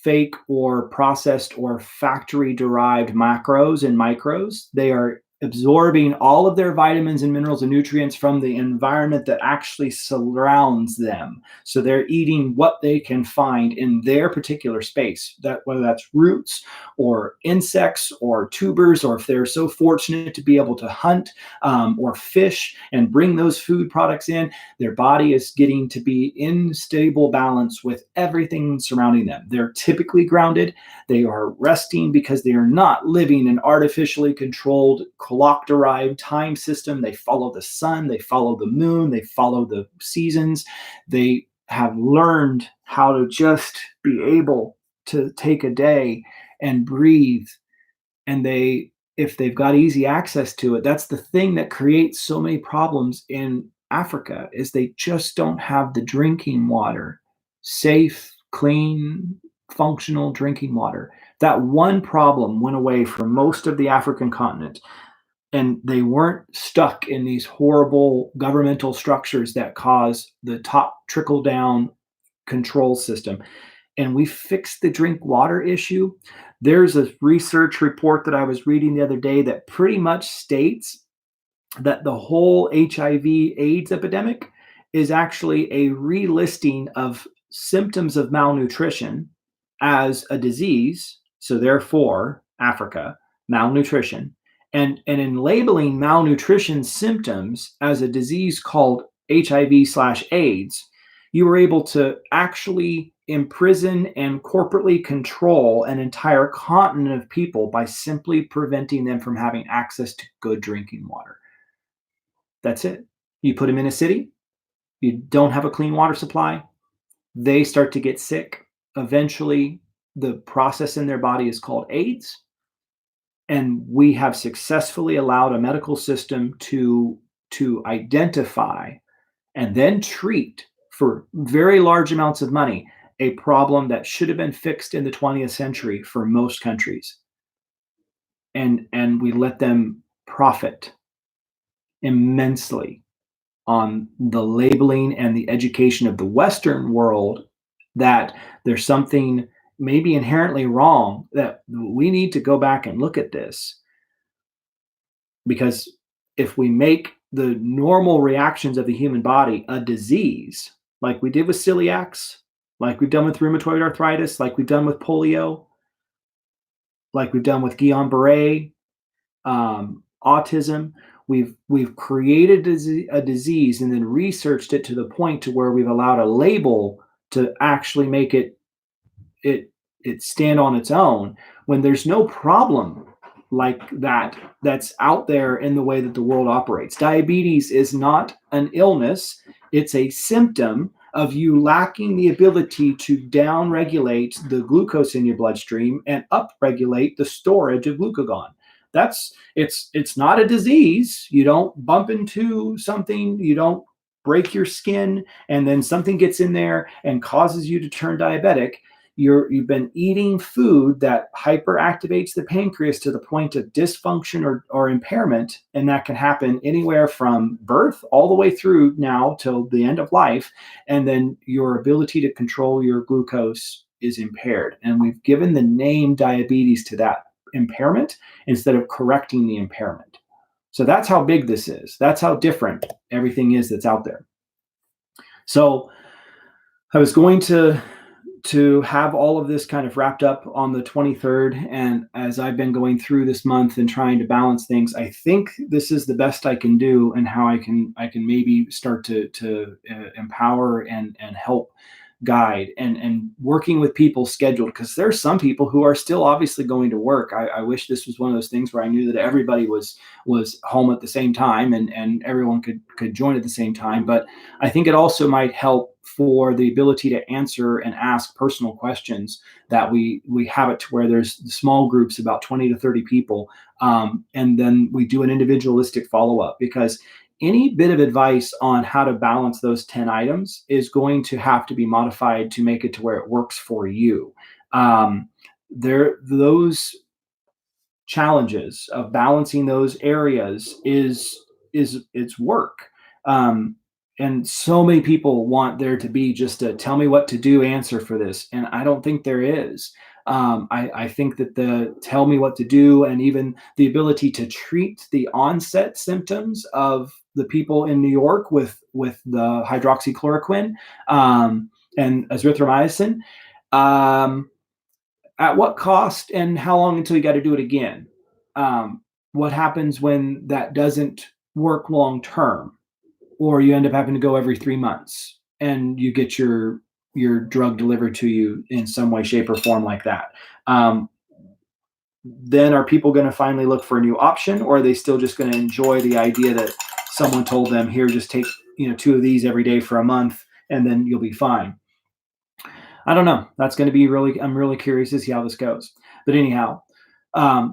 fake or processed or factory derived macros and micros. They are absorbing all of their vitamins and minerals and nutrients from the environment that actually surrounds them. So they're eating what they can find in their particular space, that whether that's roots or insects or tubers, or if they're so fortunate to be able to hunt or fish and bring those food products in, their body is getting to be in stable balance with everything surrounding them. They're typically grounded. They are resting because they are not living an artificially controlled clock derived time system. They follow the sun, they follow the moon, they follow the seasons. They have learned how to just be able to take a day and breathe. And if they've got easy access to it, that's the thing that creates so many problems in Africa, is they just don't have the drinking water, safe, clean, functional drinking water. That one problem went away from most of the African continent, and they weren't stuck in these horrible governmental structures that cause the top trickle down control system. And we fixed the drink water issue. There's a research report that I was reading the other day that pretty much states that the whole HIV/AIDS epidemic is actually a relisting of symptoms of malnutrition as a disease. So therefore, Africa, malnutrition. And in labeling malnutrition symptoms as a disease called HIV/AIDS, you were able to actually imprison and corporately control an entire continent of people by simply preventing them from having access to good drinking water. That's it. You put them in a city, you don't have a clean water supply, they start to get sick. Eventually, the process in their body is called AIDS. And we have successfully allowed a medical system to identify and then treat for very large amounts of money a problem that should have been fixed in the 20th century for most countries. And we let them profit immensely on the labeling and the education of the Western world, that there's something maybe inherently wrong, that we need to go back and look at this. Because if we make the normal reactions of the human body a disease, like we did with celiacs, like we've done with rheumatoid arthritis, like we've done with polio, like we've done with Guillain-Barré, autism, we've created a disease and then researched it to the point to where we've allowed a label to actually make it stand on its own, when there's no problem like that that's out there in the way that the world operates. Diabetes is not an illness, it's a symptom of you lacking the ability to downregulate the glucose in your bloodstream and upregulate the storage of glucagon. It's not a disease. You don't bump into something, you don't break your skin and then something gets in there and causes you to turn diabetic. You've been eating food that hyperactivates the pancreas to the point of dysfunction or impairment, and that can happen anywhere from birth all the way through now till the end of life. And then your ability to control your glucose is impaired. And we've given the name diabetes to that impairment instead of correcting the impairment. So that's how big this is. That's how different everything is that's out there. So I was going to have all of this kind of wrapped up on the 23rd, and as I've been going through this month and trying to balance things, I think this is the best I can do, and how I can maybe start to empower and help guide, and working with people scheduled, because there's some people who are still obviously going to work. I wish this was one of those things where I knew that everybody was home at the same time, and everyone could join at the same time. But I think it also might help for the ability to answer and ask personal questions, that we have it to where there's small groups, about 20 to 30 people, and then we do an individualistic follow-up, because any bit of advice on how to balance those 10 items is going to have to be modified to make it to where it works for you. Those challenges of balancing those areas is it's work. um, and so many people want there to be just a tell me what to do answer for this, and I don't think there is. I think that the tell me what to do, and even the ability to treat the onset symptoms of the people in New York with the hydroxychloroquine, and azithromycin, um, at what cost, and how long until you got to do it again? What happens when that doesn't work long term, or you end up having to go every 3 months and you get your drug delivered to you in some way, shape, or form like that? Um, then are people going to finally look for a new option, or are they still just going to enjoy the idea that someone told them, here, just take two of these every day for a month, and then you'll be fine? I don't know. That's going to be really, I'm really curious to see how this goes. But anyhow,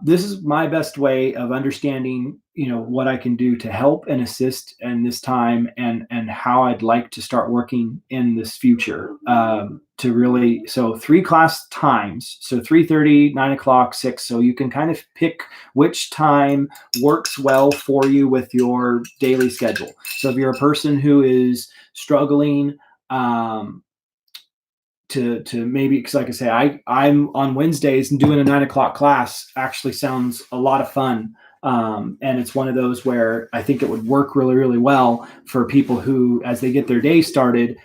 this is my best way of understanding, what I can do to help and assist in this time, and how I'd like to start working in this future, to really, so 3 class times, so 3:30, 9 o'clock, 6. So you can kind of pick which time works well for you with your daily schedule. So if you're a person who is struggling, um, to maybe, because like I say, I'm on Wednesdays, and doing a 9 o'clock class actually sounds a lot of fun. And it's one of those where I think it would work really, really well for people who, as they get their day started,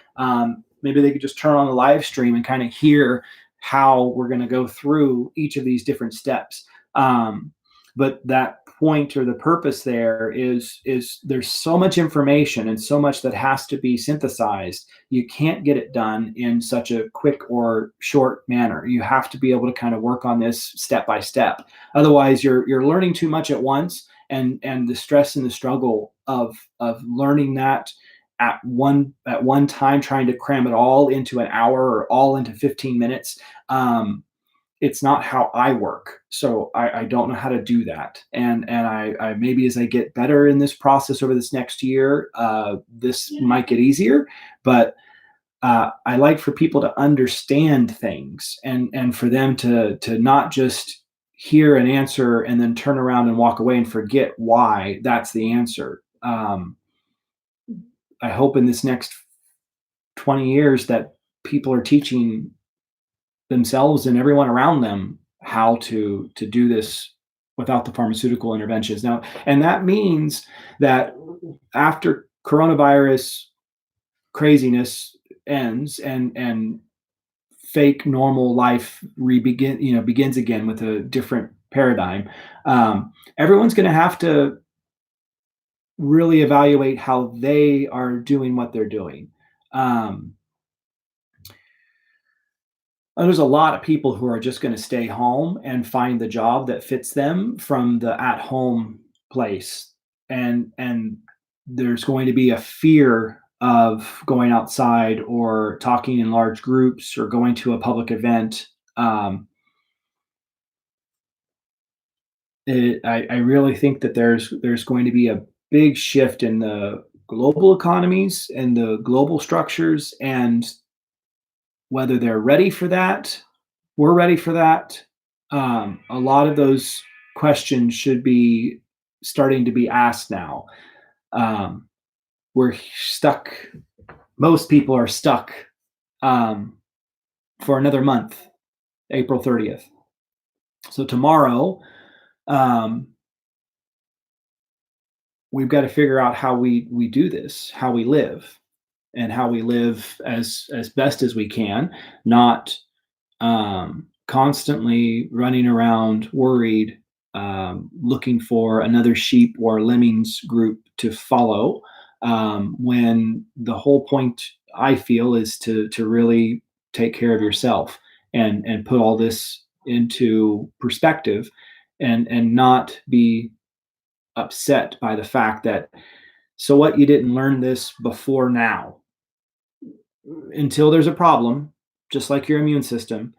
maybe they could just turn on the live stream and kind of hear how we're going to go through each of these different steps. But that point, or the purpose there, is there's so much information and so much that has to be synthesized. You can't get it done in such a quick or short manner. You have to be able to kind of work on this step by step. Otherwise, you're learning too much at once, and the stress and the struggle of learning that at one time, trying to cram it all into an hour or all into 15 minutes. It's not how I work. So I don't know how to do that. And I maybe, as I get better in this process over this next year, this might get easier. But I like for people to understand things, and for them to not just hear an answer and then turn around and walk away and forget why that's the answer. I hope in this next 20 years that people are teaching themselves and everyone around them how to do this without the pharmaceutical interventions. Now, and that means that after coronavirus craziness ends, and fake normal life begins again with a different paradigm, everyone's going to have to really evaluate how they are doing what they're doing. Um, there's a lot of people who are just going to stay home and find the job that fits them from the at home place. And there's going to be a fear of going outside, or talking in large groups, or going to a public event. I really think that there's going to be a big shift in the global economies and the global structures, and whether they're ready for that, we're ready for that. A lot of those questions should be starting to be asked now. Um, we're stuck. Most people are stuck, um, for another month, April 30th. So tomorrow, um, we've got to figure out how we do this, how we live, and how we live as best as we can, not constantly running around worried, looking for another sheep or lemmings group to follow. When the whole point, I feel, is to really take care of yourself and put all this into perspective, and not be upset by the fact that, so what, you didn't learn this before now. Until there's a problem, just like your immune system,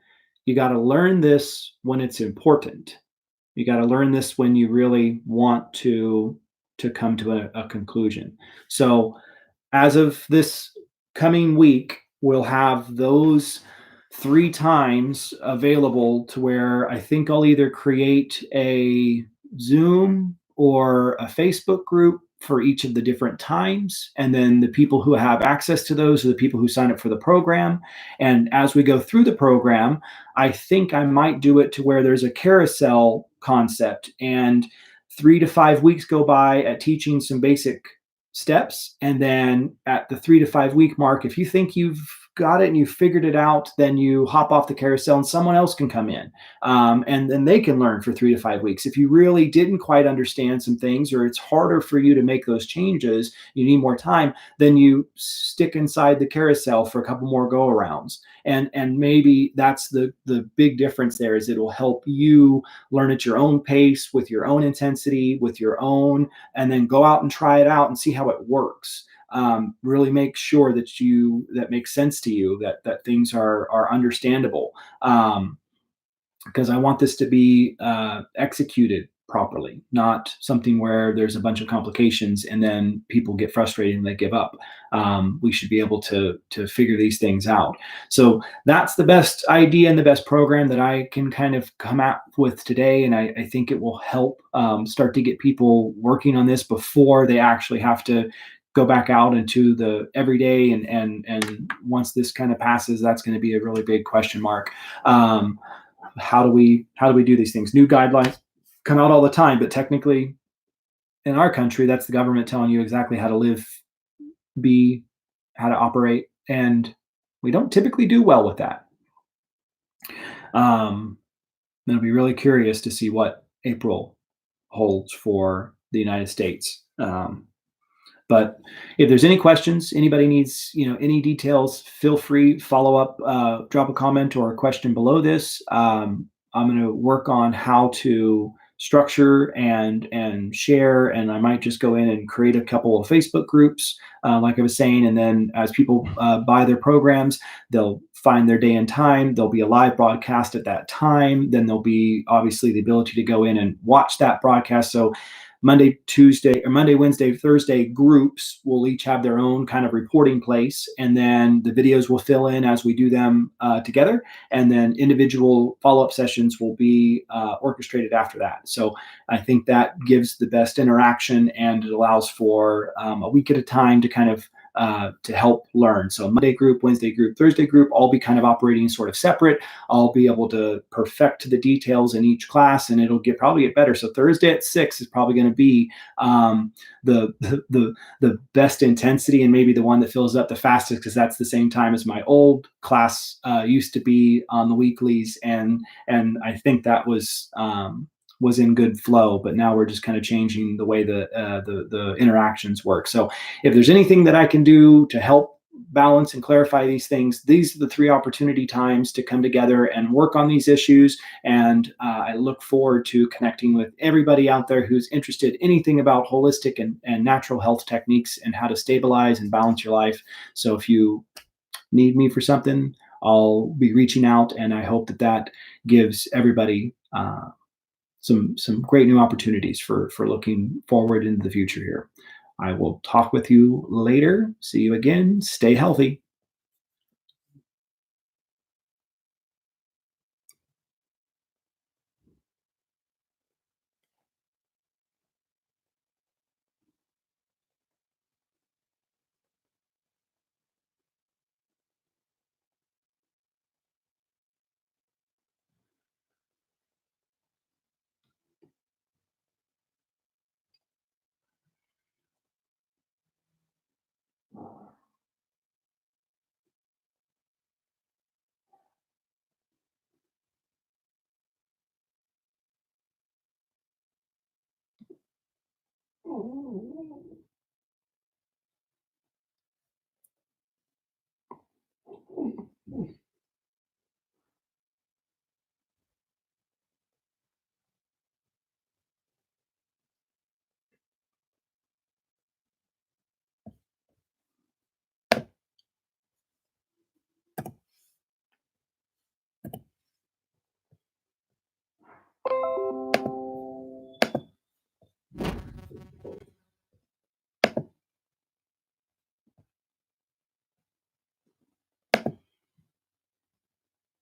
you got to learn this when it's important. You got to learn this when you really want to come to a conclusion. So as of this coming week, we'll have those 3 times available, to where I think I'll either create a Zoom or a Facebook group for each of the different times. And then the people who have access to those are the people who sign up for the program. And as we go through the program, I think I might do it to where there's a carousel concept, and 3 to 5 weeks go by at teaching some basic steps. And then at the 3 to 5 week mark, if you think you've got it and you figured it out, then you hop off the carousel and someone else can come in, and then they can learn for 3 to 5 weeks. If you really didn't quite understand some things, or it's harder for you to make those changes, you need more time, then you stick inside the carousel for a couple more go arounds. And maybe that's the big difference there, is it will help you learn at your own pace, with your own intensity, with your own, and then go out and try it out and see how it works. Really make sure that makes sense to you, that things are understandable, because I want this to be executed properly, not something where there's a bunch of complications and then people get frustrated and they give up. We should be able to figure these things out. So that's the best idea and the best program that I can kind of come up with today, and I think it will help start to get people working on this before they actually have to go back out into the everyday. And once this kind of passes, that's going to be a really big question mark. How do we do these things? New guidelines come out all the time, but technically in our country, that's the government telling you exactly how to live, be, how to operate, and we don't typically do well with that. um, I'll be really curious to see what April holds for the United States. But if there's any questions, anybody needs, any details, feel free, follow up, drop a comment or a question below this. I'm going to work on how to structure and share, and I might just go in and create a couple of Facebook groups, like I was saying. And then as people buy their programs, they'll find their day and time. There'll be a live broadcast at that time. Then there'll be obviously the ability to go in and watch that broadcast. So Monday, Tuesday, or Monday, Wednesday, Thursday groups will each have their own kind of reporting place, and then the videos will fill in as we do them together, and then individual follow-up sessions will be orchestrated after that. So I think that gives the best interaction, and it allows for a week at a time to kind of to help learn. So Monday group, Wednesday group, Thursday group, all be kind of operating sort of separate. I'll be able to perfect the details in each class, and it'll probably get better. So Thursday at 6 is probably going to be the best intensity, and maybe the one that fills up the fastest, because that's the same time as my old class used to be on the weeklies, and I think that was in good flow. But now we're just kind of changing the way the interactions work. So if there's anything that I can do to help balance and clarify these things, these are the 3 opportunity times to come together and work on these issues. And I look forward to connecting with everybody out there who's interested in anything about holistic and natural health techniques and how to stabilize and balance your life. So if you need me for something, I'll be reaching out, and I hope that gives everybody some great new opportunities for looking forward into the future here. I will talk with you later. See you again. Stay healthy.